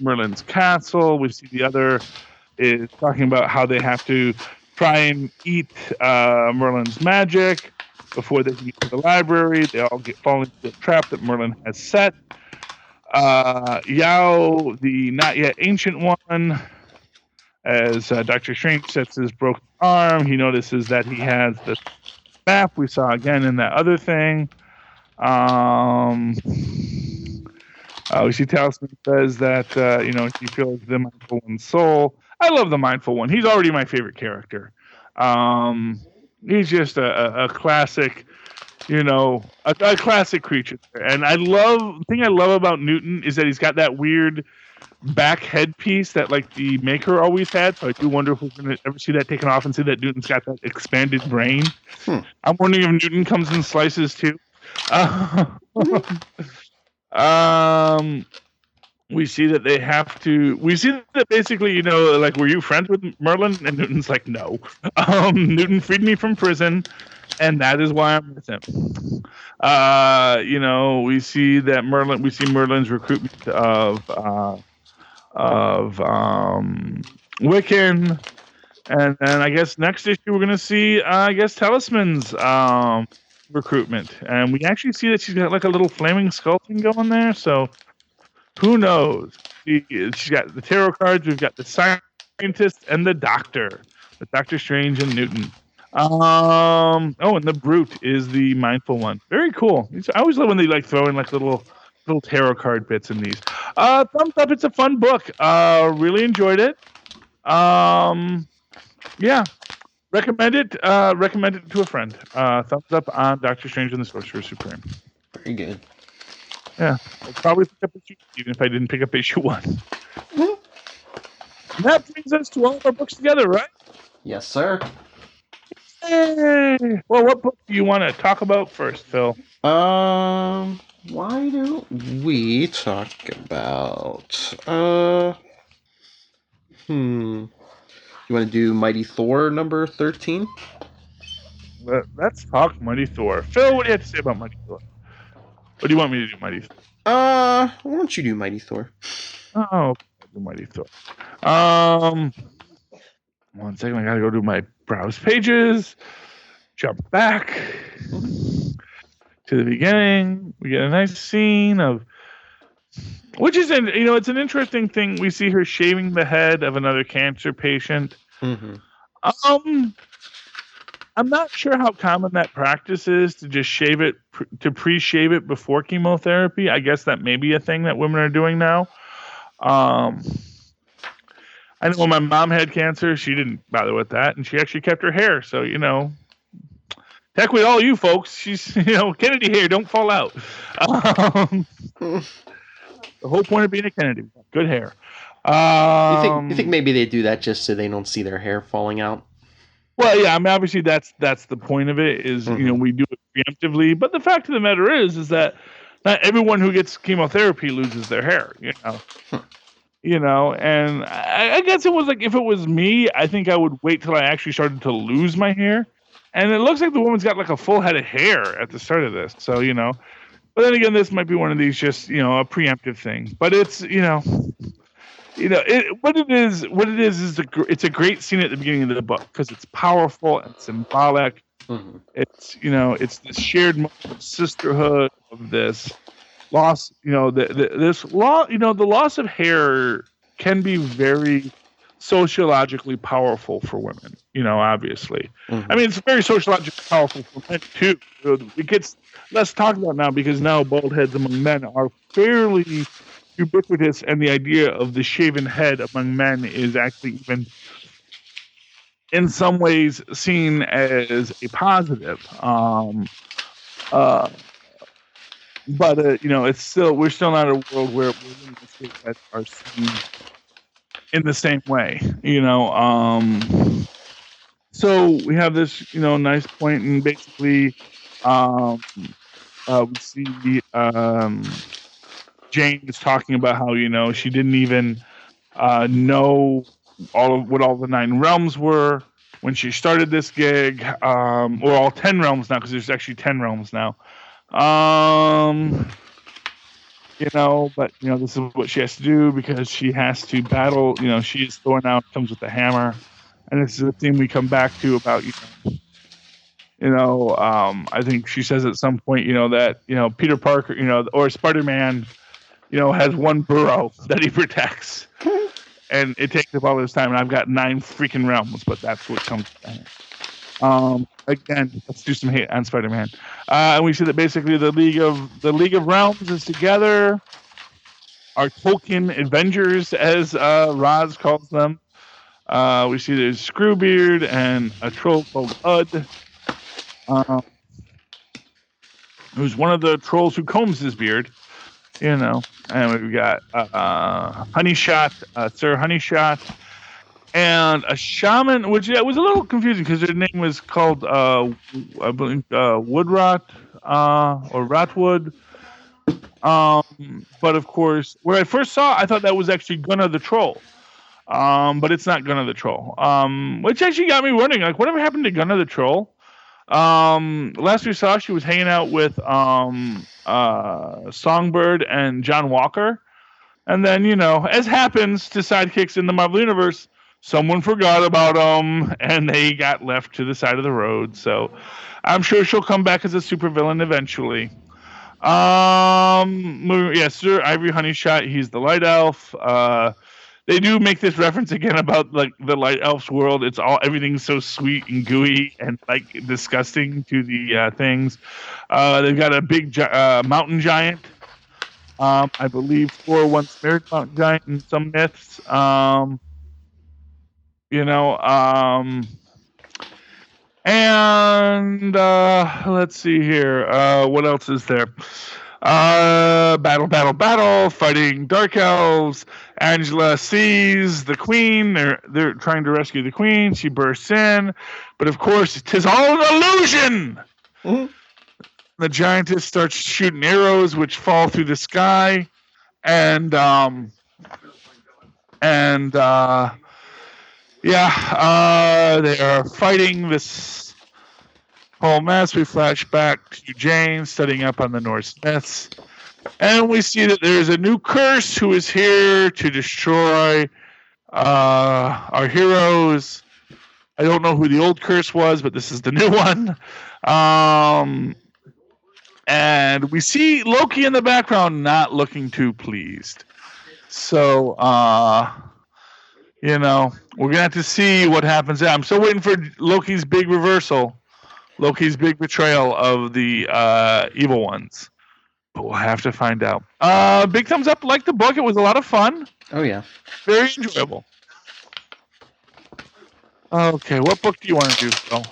Merlin's castle. We see the Other is talking about how they have to try and eat Merlin's magic before they can get to the library. They all fall into the trap that Merlin has set. Yao, the not yet ancient one, as Dr. Strange sets his broken arm, he notices that he has the map we saw again in that other thing. We see Talisman says that, he feels the Mindful One's soul. I love the Mindful One. He's already my favorite character. He's just a classic, a classic creature. And the thing I love about Newton is that he's got that weird back headpiece that the Maker always had. So I do wonder if we're going to ever see that taken off and see that Newton's got that expanded brain. I'm wondering if Newton comes in slices too. We see that they have to. We see that basically, were you friends with Merlin? And Newton's like, no. Newton freed me from prison, and that is why I'm with him. We see that Merlin. We see Merlin's recruitment of Wiccan, and then I guess next issue we're gonna see Talisman's recruitment, and we actually see that she's got a little flaming skull thing going there. So who knows? She's got the tarot cards. We've got the scientist and the doctor, with Doctor Strange and Newton. And the Brute is the mindful one. Very cool. I always love when they throw in little tarot card bits in these. Thumbs up. It's a fun book. Really enjoyed it. Yeah. Recommend it to a friend. Thumbs up on Doctor Strange and the Sorcerer Supreme. Very good. Yeah. I'll probably pick up issue, even if I didn't pick up issue 1. And that brings us to all of our books together, right? Yes, sir. Hey. Well, what book do you want to talk about first, Phil? Why don't we talk about You want to do Mighty Thor number 13? Let's talk Mighty Thor. Phil, what do you have to say about Mighty Thor? What do you want me to do, Mighty Thor? Why don't you do Mighty Thor? Oh, I'll do Mighty Thor. 1 second, I gotta go to my browse pages. Jump back to the beginning. We get a nice scene of, which is it's an interesting thing. We see her shaving the head of another cancer patient. Mm-hmm. I'm not sure how common that practice is to just shave it, to pre-shave it before chemotherapy. I guess that may be a thing that women are doing now. I know when my mom had cancer, she didn't bother with that, and she actually kept her hair. So, heck with all you folks. She's, Kennedy hair, don't fall out. The whole point of being a Kennedy, good hair. You think maybe they do that just so they don't see their hair falling out? Well, yeah, I mean, obviously that's the point of it is, we do it preemptively. But the fact of the matter is that not everyone who gets chemotherapy loses their hair, And I guess it was like, if it was me, I think I would wait till I actually started to lose my hair. And it looks like the woman's got like a full head of hair at the start of this. So, but then again, this might be one of these just, a preemptive thing. But it's, what it is it's a great scene at the beginning of the book because it's powerful and symbolic. Mm-hmm. It's this shared moment of sisterhood, of this loss, this law, the loss of hair can be very sociologically powerful for women, obviously. Mm-hmm. I mean, it's very sociologically powerful for men too. It gets less talked about now because now bald heads among men are fairly ubiquitous, and the idea of the shaven head among men is actually even in some ways seen as a positive. But we're still not a world where women with straight heads are seen in the same way. So we have this nice point, and basically, we see Jane is talking about how she didn't even know what all the 9 realms were when she started this gig, or all 10 realms now, because there's actually 10 realms now. But this is what she has to do because she has to battle. She is Thor now, comes with the hammer, and this is a theme we come back to about I think she says at some point that Peter Parker or Spider-Man has one burrow that he protects, and it takes up all this time, and I've got 9 freaking realms, but that's what comes down. Again, let's do some hate on Spider-Man. And we see that basically the League of Realms is together. Our Tolkien Avengers, as Roz calls them. We see there's Screwbeard and a troll called Ud, who's one of the trolls who combs his beard. And we've got Honeyshot, Sir Honeyshot, and a shaman, which was a little confusing because their name was called, I believe, Woodrot or Rotwood. But of course, when I first saw it, I thought that was actually Gunnar the Troll. But it's not Gunnar the Troll. Which actually got me wondering, like, whatever happened to Gunnar the Troll? Last we saw, she was hanging out with Songbird and John Walker. And then, as happens to sidekicks in the Marvel Universe, someone forgot about them, and they got left to the side of the road. So I'm sure she'll come back as a supervillain eventually. Sir Ivory Honeyshot, he's the Light Elf. They do make this reference again about like the Light Elf's world. Everything's so sweet and gooey and like disgusting to the things. They've got a big mountain giant. I believe Thor once married mountain giant in some myths. And let's see here. What else is there? Battle, fighting dark elves. Angela sees the queen. They're trying to rescue the queen. She bursts in, but of course, 'tis all an illusion. Mm-hmm. The giantess starts shooting arrows, which fall through the sky, and they are fighting this whole mess. We flash back to Jane studying up on the Norse myths, and we see that there is a new curse who is here to destroy our heroes. I don't know who the old curse was, but this is the new one. And we see Loki in the background not looking too pleased. So, we're going to have to see what happens. I'm still waiting for Loki's big reversal, Loki's big betrayal of the evil ones. But we'll have to find out. Big thumbs up. Like the book. It was a lot of fun. Oh, yeah. Very enjoyable. Okay, what book do you want to do, Phil?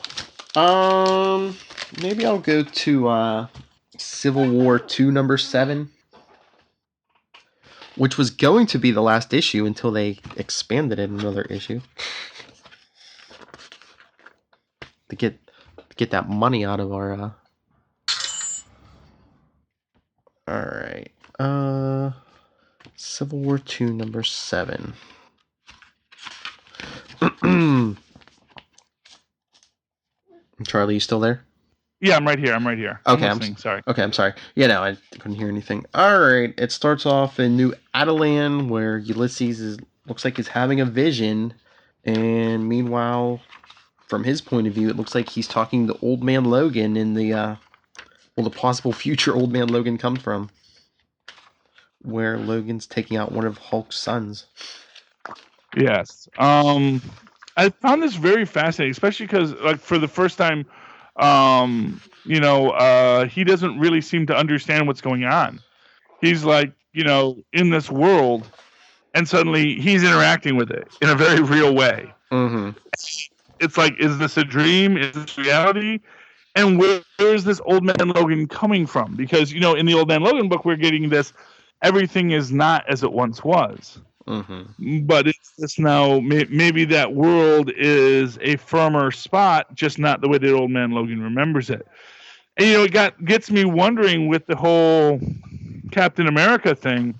Maybe I'll go to Civil War 2, number 7. Which was going to be the last issue until they expanded it another issue. To get that money out of our Alright. Civil War II, number 7. Charlie, you still there? Yeah, I'm right here. I'm Okay, listening. Sorry. Okay, I'm sorry. Yeah, no, I couldn't hear anything. All right, it starts off in New Adelan, where Ulysses looks like he's having a vision, and meanwhile, from his point of view, it looks like he's talking to Old Man Logan in the possible future Old Man Logan comes from, where Logan's taking out one of Hulk's sons. Yes. I found this very fascinating, especially because, like, for the first time, he doesn't really seem to understand what's going on. He's like, in this world, and suddenly he's interacting with it in a very real way. Mm-hmm. It's like, is this a dream? Is this reality? And where is this Old Man Logan coming from? Because, in the Old Man Logan book, we're getting this, everything is not as it once was. Mm-hmm. But it's just now, maybe that world is a firmer spot, just not the way that Old Man Logan remembers it. And, it gets me wondering with the whole Captain America thing.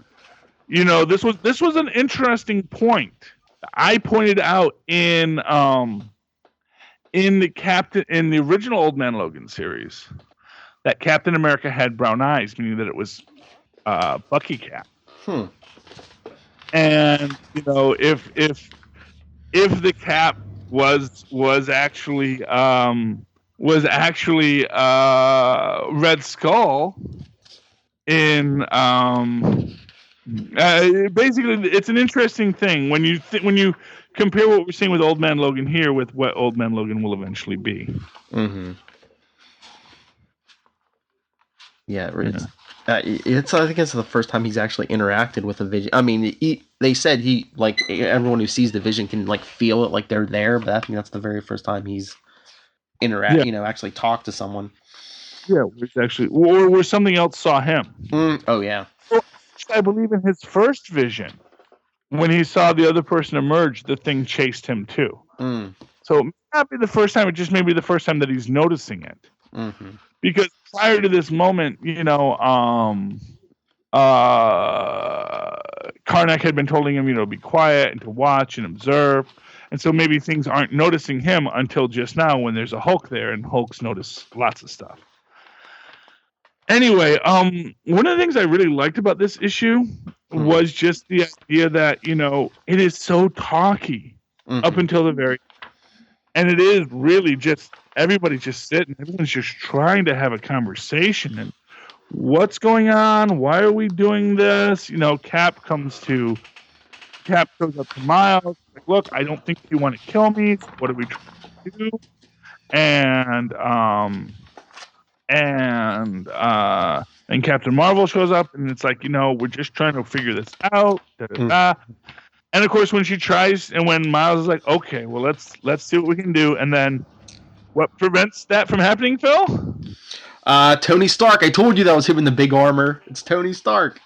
This was an interesting point. I pointed out in the original Old Man Logan series that Captain America had brown eyes, meaning that it was Bucky Cap. And if the Cap was actually Red Skull in basically, it's an interesting thing when you compare what we're seeing with Old Man Logan here with what Old Man Logan will eventually be. Mm-hmm. Yeah, it's I think it's the first time he's actually interacted with a vision. I mean, they said he, like, everyone who sees the vision can, like, feel it, like they're there, but I think that's the very first time he's actually talked to someone. Yeah, where something else saw him. Oh yeah. Well, I believe in his first vision, when he saw the other person emerge, the thing chased him too. So it may not be the first time; it just may be the first time that he's noticing it. Mm-hmm. Because prior to this moment, Karnak had been telling him, be quiet and to watch and observe. And so maybe things aren't noticing him until just now when there's a Hulk there, and Hulk's notice lots of stuff. Anyway, one of the things I really liked about this issue was just the idea that, it is so talky up until the very end. And it is really just everybody's just sitting, everyone's just trying to have a conversation. And what's going on? Why are we doing this? Cap shows up to Miles, like, look, I don't think you want to kill me. So what are we trying to do? And Captain Marvel shows up, and it's like, we're just trying to figure this out. And of course, when she tries, and when Miles is like, okay, well, let's see what we can do, and then what prevents that from happening, Phil? Tony Stark. I told you that was him in the big armor. It's Tony Stark.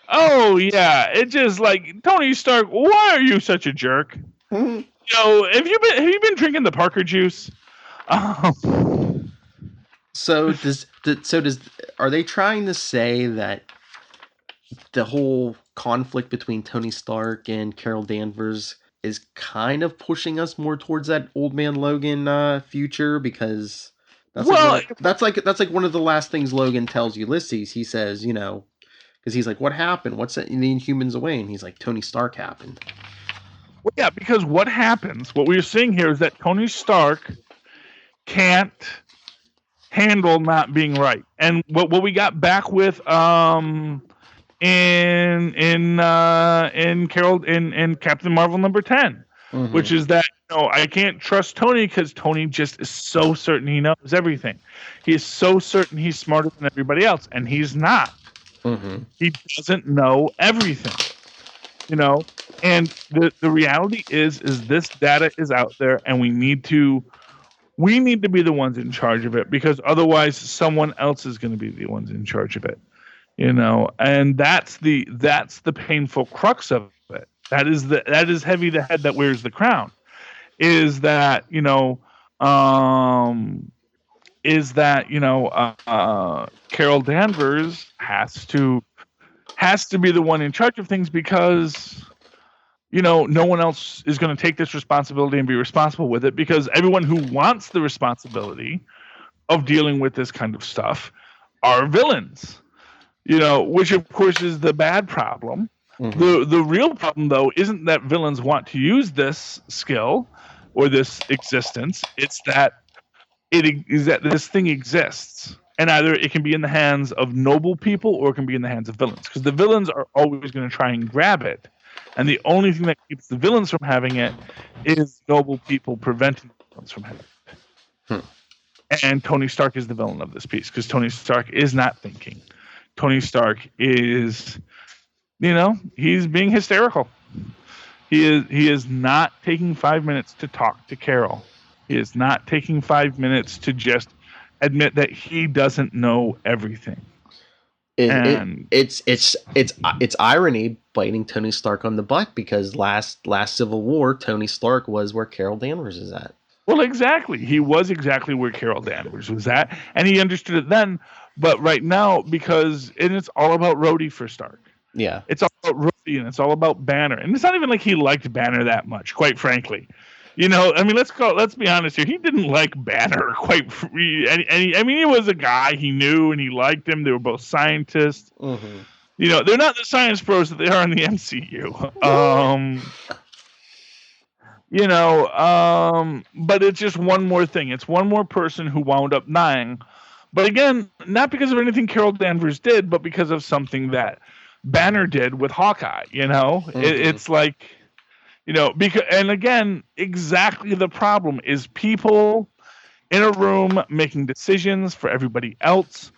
Oh yeah, it's just like, Tony Stark. Why are you such a jerk? Have you been drinking the Parker juice? So are they trying to say that the whole conflict between Tony Stark and Carol Danvers is kind of pushing us more towards that Old Man Logan future? Because that's like one of the last things Logan tells Ulysses. He says, because he's like, what happened? What's the Inhumans away? And he's like, Tony Stark happened. Well, yeah, because what happens, what we're seeing here is that Tony Stark can't handle not being right. And what we got back with in Captain Marvel number 10, which is that, I can't trust Tony because Tony just is so certain he knows everything. He is so certain he's smarter than everybody else, and he's not. He doesn't know everything, and the reality is this data is out there, and we need to be the ones in charge of it, because otherwise someone else is going to be the ones in charge of it, and that's the painful crux of it. That is heavy the head that wears the crown, is that Carol Danvers has has to be the one in charge of things because, no one else is going to take this responsibility and be responsible with it, because everyone who wants the responsibility of dealing with this kind of stuff are villains, which of course is the bad problem. Mm-hmm. The real problem, though, isn't that villains want to use this skill or this existence. It's that this thing exists, and either it can be in the hands of noble people or it can be in the hands of villains, because the villains are always going to try and grab it, and the only thing that keeps the villains from having it is noble people preventing the villains from having it. And Tony Stark is the villain of this piece, because Tony Stark is not thinking. Tony Stark is, he's being hysterical. He is not taking 5 minutes to talk to Carol. He is not taking 5 minutes to just admit that he doesn't know everything. It's irony biting Tony Stark on the butt, because last Civil War, Tony Stark was where Carol Danvers is at. Well, exactly. He was exactly where Carol Danvers was at, and he understood it then. But right now, it's all about Rhodey for Stark. Yeah. It's all about Rhodey, and it's all about Banner. And it's not even like he liked Banner that much, quite frankly. Let's be honest here. He didn't like Banner he was a guy he knew, and he liked him. They were both scientists. Mm-hmm. They're not the science bros that they are in the MCU. But it's just one more thing. It's one more person who wound up dying. But again, not because of anything Carol Danvers did, but because of something that Banner did with Hawkeye. Mm-hmm. It's like, because, and again, exactly the problem is people in a room making decisions for everybody else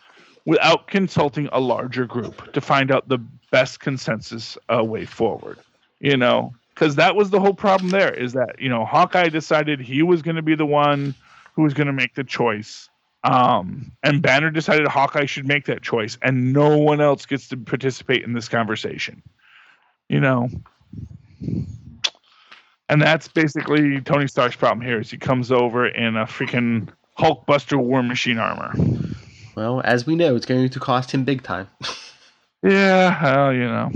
without consulting a larger group to find out the best consensus way forward. Because that was the whole problem there, is that, Hawkeye decided he was going to be the one who was going to make the choice. And Banner decided Hawkeye should make that choice, and no one else gets to participate in this conversation. And that's basically Tony Stark's problem here, is he comes over in a freaking Hulkbuster War Machine armor. Well, as we know, it's going to cost him big time. Yeah, well,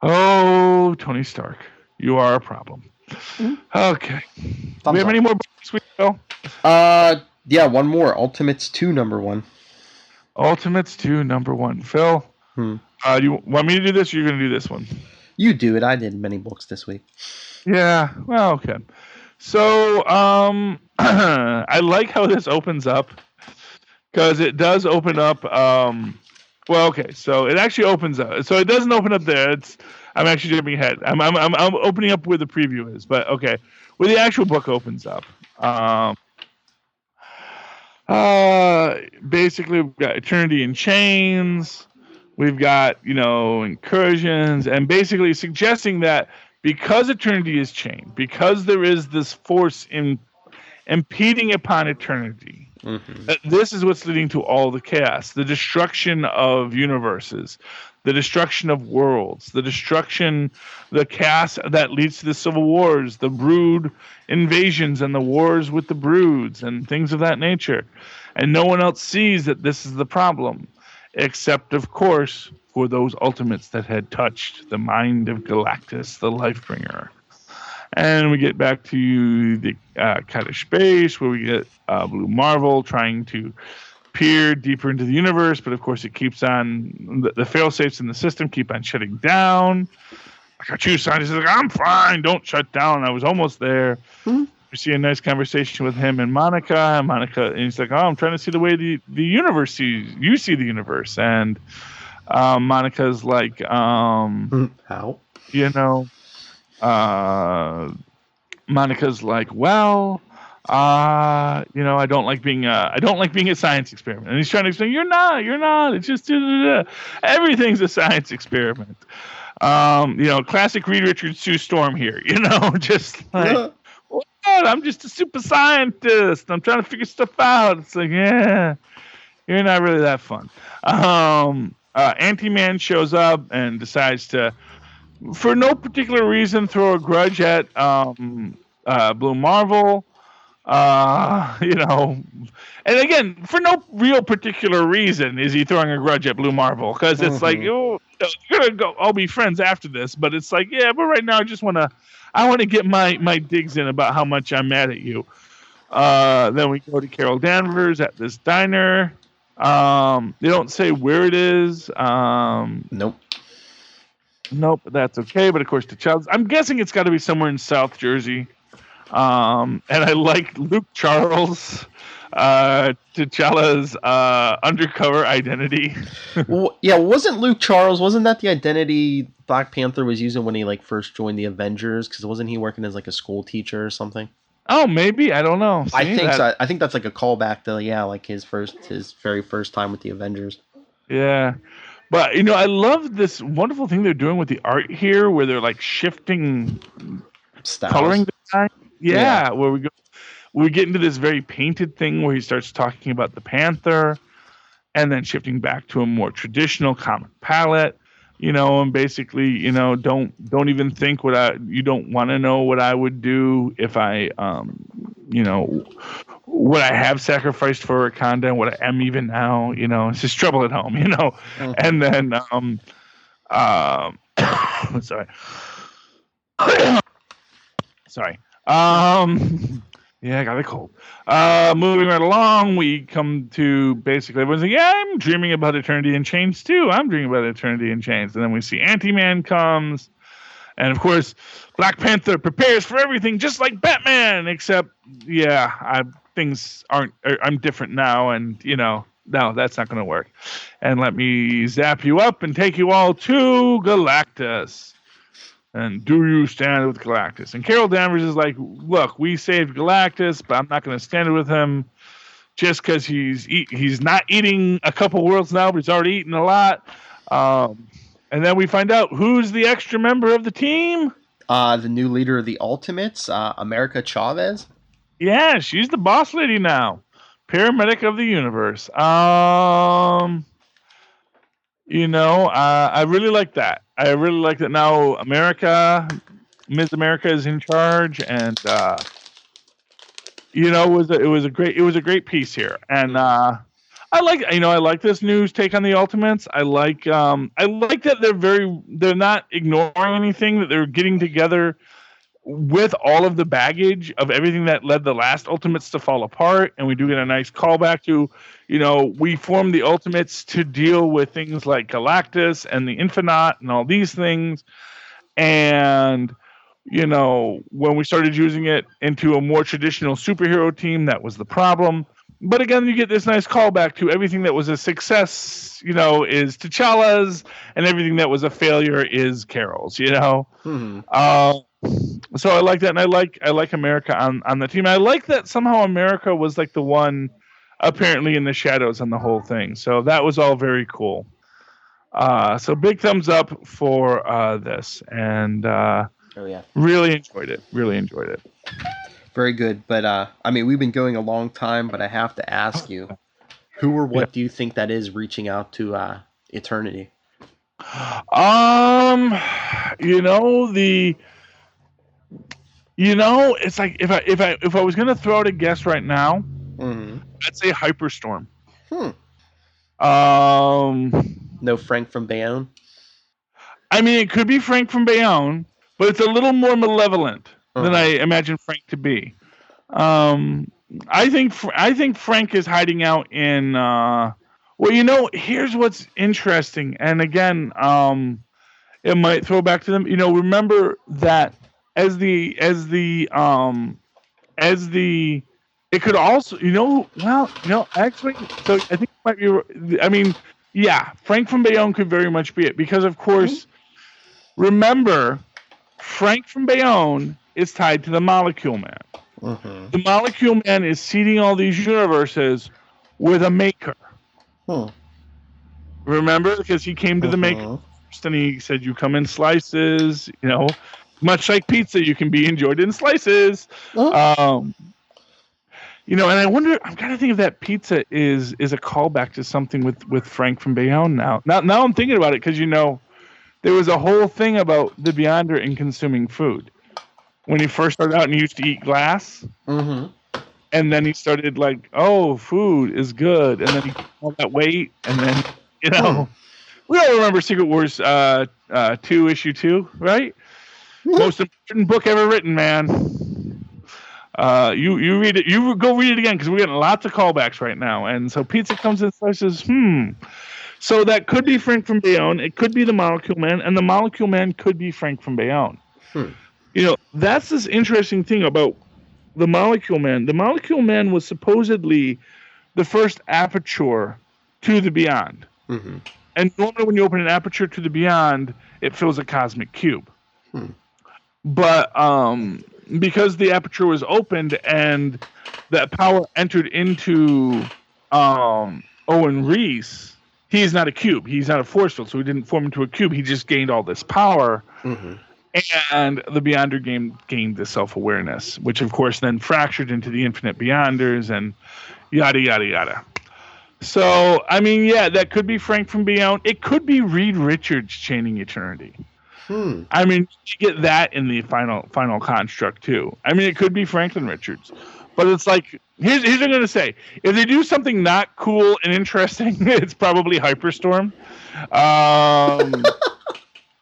Oh, Tony Stark, you are a problem. Okay. Do we have any more books this week, Phil? Yeah, one more. Ultimates 2, number 1. Ultimates 2, number 1. Phil, you want me to do this, or you're going to do this one? You do it. I did many books this week. Yeah, well, okay. So, I like how this opens up, because it does open up, so it actually opens up. So it doesn't open up there. I'm actually jumping ahead. I'm opening up where the preview is, but okay. Where the actual book opens up. Basically, we've got Eternity in Chains. We've got, incursions, and basically suggesting that because Eternity is chained, because there is this force impeding upon Eternity, that this is what's leading to all the chaos, the destruction of universes, the destruction of worlds, the chaos that leads to the civil wars, the brood invasions and the wars with the broods and things of that nature. And no one else sees that this is the problem, except, of course, for those ultimates that had touched the mind of Galactus, the Lifebringer. And we get back to the Kaddish space, where we get Blue Marvel trying to peer deeper into the universe, but of course it keeps on, the fail-safes in the system keep on shutting down. I got you, scientist is like, I'm fine, don't shut down. I was almost there. We see a nice conversation with him and Monica. And he's like, oh, I'm trying to see the way the universe sees, you see the universe. And Monica's like, how? Monica's like, well, I don't like being a science experiment. And he's trying to explain, you're not. It's just everything's a science experiment. Classic Reed Richards Sue Storm here. Just like, what? I'm just a super scientist. I'm trying to figure stuff out. It's like, yeah, you're not really that fun. Ant-Man shows up and decides to, for no particular reason, throw a grudge at Blue Marvel. and again, for no real particular reason is he throwing a grudge at Blue Marvel, because it's like, you're gonna go, I'll be friends after this, but it's like, yeah, but right now I want to get my digs in about how much I'm mad at you. Then we go to Carol Danvers at this diner. They don't say where it is. Nope. Nope, that's okay. But of course, I'm guessing it's got to be somewhere in South Jersey. And I like Luke Charles, T'Challa's undercover identity. Well, yeah, wasn't that the identity Black Panther was using when he like first joined the Avengers? Because wasn't he working as like a school teacher or something? Oh, maybe, I don't know. I think so. I think that's like a callback to like his very first time with the Avengers. Yeah. But I love this wonderful thing they're doing with the art here, where they're like shifting Styles. Coloring design. Yeah, where we get into this very painted thing where he starts talking about the Panther, and then shifting back to a more traditional comic palette, and basically, don't even think you don't want to know what I would do if I, what I have sacrificed for Wakanda and what I am even now, it's just trouble at home, Mm-hmm. and then, sorry. Sorry. Yeah, I got a cold. Moving right along, we come to basically everyone's like, yeah, I'm dreaming about Eternity in Chains too. I'm dreaming about Eternity in Chains. And then we see Ant-Man comes. And of course, Black Panther prepares for everything just like Batman, except, I'm different now. And, no, that's not going to work. And let me zap you up and take you all to Galactus. And do you stand with Galactus? And Carol Danvers is like, look, we saved Galactus, but I'm not going to stand with him just because he's not eating a couple worlds now, but he's already eaten a lot. And then we find out who's the extra member of the team. The new leader of the Ultimates, America Chavez. Yeah, she's the boss lady now. Paramedic of the universe. I really like that. I really like that now Ms. America is in charge, and it was a great piece here. And I like this news take on the Ultimates. I like that they're not ignoring anything, that they're getting together with all of the baggage of everything that led the last Ultimates to fall apart. And we do get a nice callback to, we formed the Ultimates to deal with things like Galactus and the Infinite and all these things. And, when we started using it into a more traditional superhero team, that was the problem. But again, you get this nice callback to everything that was a success, is T'Challa's, and everything that was a failure is Carol's, Mm-hmm. So I like that, and I like America on the team. I like that somehow America was like the one apparently in the shadows on the whole thing. So that was all very cool. So big thumbs up for this, and really enjoyed it. Really enjoyed it. Very good, but we've been going a long time, but I have to ask you, who or what do you think that is reaching out to Eternity? It's like if I was gonna throw out a guess right now, mm-hmm. I'd say Hyperstorm. No Frank from Bayonne? It could be Frank from Bayonne, but it's a little more malevolent than I imagine Frank to be. I think Frank is hiding out in. Here's what's interesting, and again, it might throw back to them. Remember that as the it could also actually. So I think it might be. Frank from Bayonne could very much be it, because of course, remember, Frank from Bayonne is tied to the Molecule Man. Mm-hmm. The Molecule Man is seeding all these universes with a maker. Remember? Because he came to the maker first, and he said, you come in slices, much like pizza, you can be enjoyed in slices. And I wonder, I'm kind of thinking if that pizza is a callback to something with Frank from Bayonne now. Now I'm thinking about it, because, there was a whole thing about the Beyonder in consuming food. When he first started out and he used to eat glass. Mm-hmm. and then he started like, oh, food is good, and then he gained all that weight, and then we all remember Secret Wars 2 issue 2, right? Most important book ever written, man. You read it. You go read it again because we're getting lots of callbacks right now. And so Pizza comes in and says, So that could be Frank from Bayonne. It could be the Molecule Man, and the Molecule Man could be Frank from Bayonne. That's this interesting thing about the Molecule Man. The Molecule Man was supposedly the first aperture to the Beyond. Mm-hmm. And normally when you open an aperture to the Beyond, it fills a cosmic cube. But because the aperture was opened and that power entered into Owen Reese, he's not a cube. He's not a force field, so he didn't form into a cube. He just gained all this power. Mm-hmm. And the Beyonder gained the self-awareness, which, of course, then fractured into the Infinite Beyonders and yada, yada, yada. So, I mean, yeah, that could be Frank from Beyond. It could be Reed Richards chaining eternity. I mean, you get that in the final construct, too. I mean, it could be Franklin Richards. But it's like, here's what I'm going to say. If they do something not cool and interesting, it's probably Hyperstorm.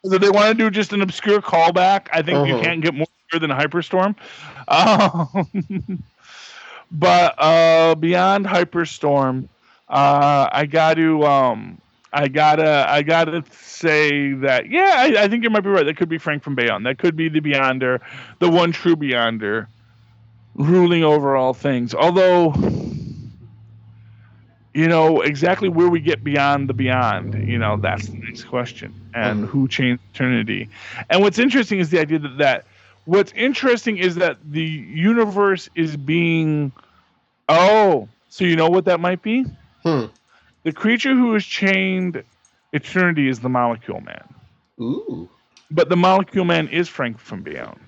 If they want to do just an obscure callback, I think you can't get more obscure than Hyperstorm. But beyond Hyperstorm, I gotta say that I think you might be right. That could be Frank from Bayonne. That could be the Beyonder, the one true Beyonder, ruling over all things. Although, exactly where we get beyond the Beyond, that's the next question. And who changed eternity? And what's interesting is the idea that what's interesting is that the universe is being. Oh, so you know what that might be? The creature who has chained eternity is the Molecule Man. Ooh. But the Molecule Man is Frank from Beyond.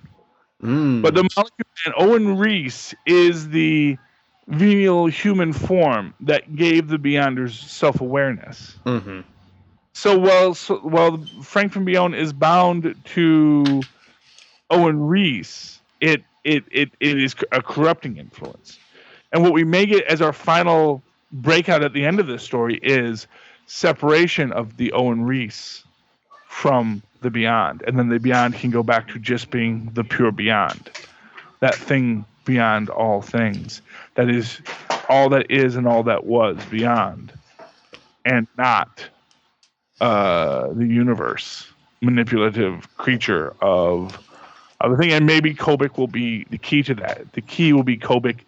But the Molecule Man, Owen Reese, is the venial human form that gave the Beyonders self-awareness. Mm-hmm. So while Frank from Beyond is bound to Owen Reese, it is a corrupting influence. And what we may get as our final breakout at the end of this story is separation of the Owen Reese from the Beyond. And then the Beyond can go back to just being the pure Beyond. That thing beyond all things. That is all that is and all that was beyond. And not the universe. Manipulative creature of the thing. And maybe Kobik will be the key to that. The key will be Kobik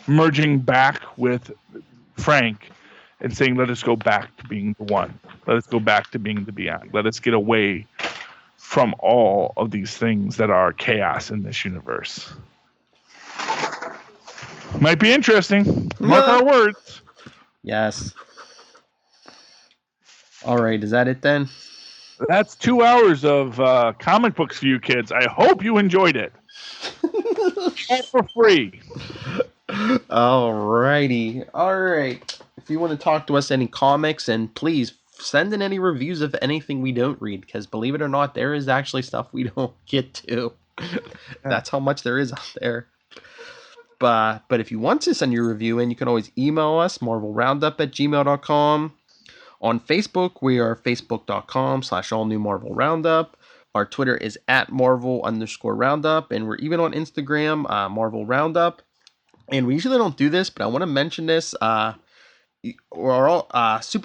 merging back with Frank and saying, let us go back to being the one. Let us go back to being the Beyond. Let us get away from all of these things that are chaos in this universe. Might be interesting. Mark our words. Yes. All right. Is that it then? That's 2 hours of comic books for you kids. I hope you enjoyed it. All for free. Alrighty. Alright. If you want to talk to us any comics, and please send in any reviews of anything we don't read, because believe it or not, there is actually stuff we don't get to. That's how much there is out there. But if you want to send your review in, you can always email us, marvelroundup@gmail.com. On Facebook, we are facebook.com/allnewmarvelroundup. Our Twitter is @Marvel_Roundup, and we're even on Instagram, Marvel Roundup. And we usually don't do this, but I want to mention this. Super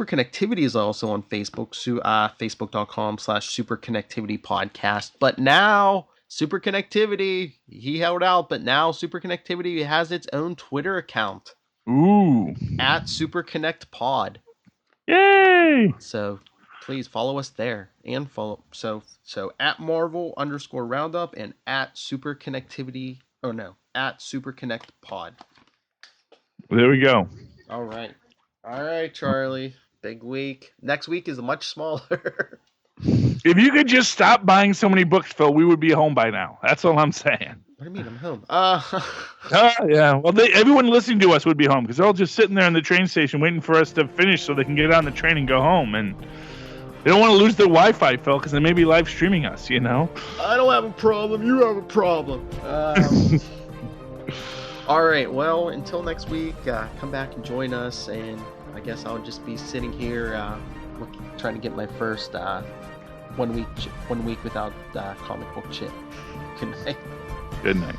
Connectivity is also on Facebook, facebook.com/Super Connectivity Podcast. But now, Super Connectivity, he held out, but now Super Connectivity has its own Twitter account. Ooh. @SuperConnectPod. Yay! So please follow us there and follow. So @Marvel_Roundup and @SuperConnectivity. Oh no. @SuperConnectPod. There we go. All right, Charlie. Big week. Next week is much smaller. If you could just stop buying so many books, Phil, we would be home by now. That's all I'm saying. What do you mean I'm home? Yeah. Well, everyone listening to us would be home because they're all just sitting there in the train station waiting for us to finish so they can get on the train and go home. And they don't want to lose their Wi-Fi, Phil, because they may be live streaming us, I don't have a problem. You have a problem. All right. Well, until next week, come back and join us, and I guess I'll just be sitting here, trying to get my first 1 week without comic book chip. Good night. Good night.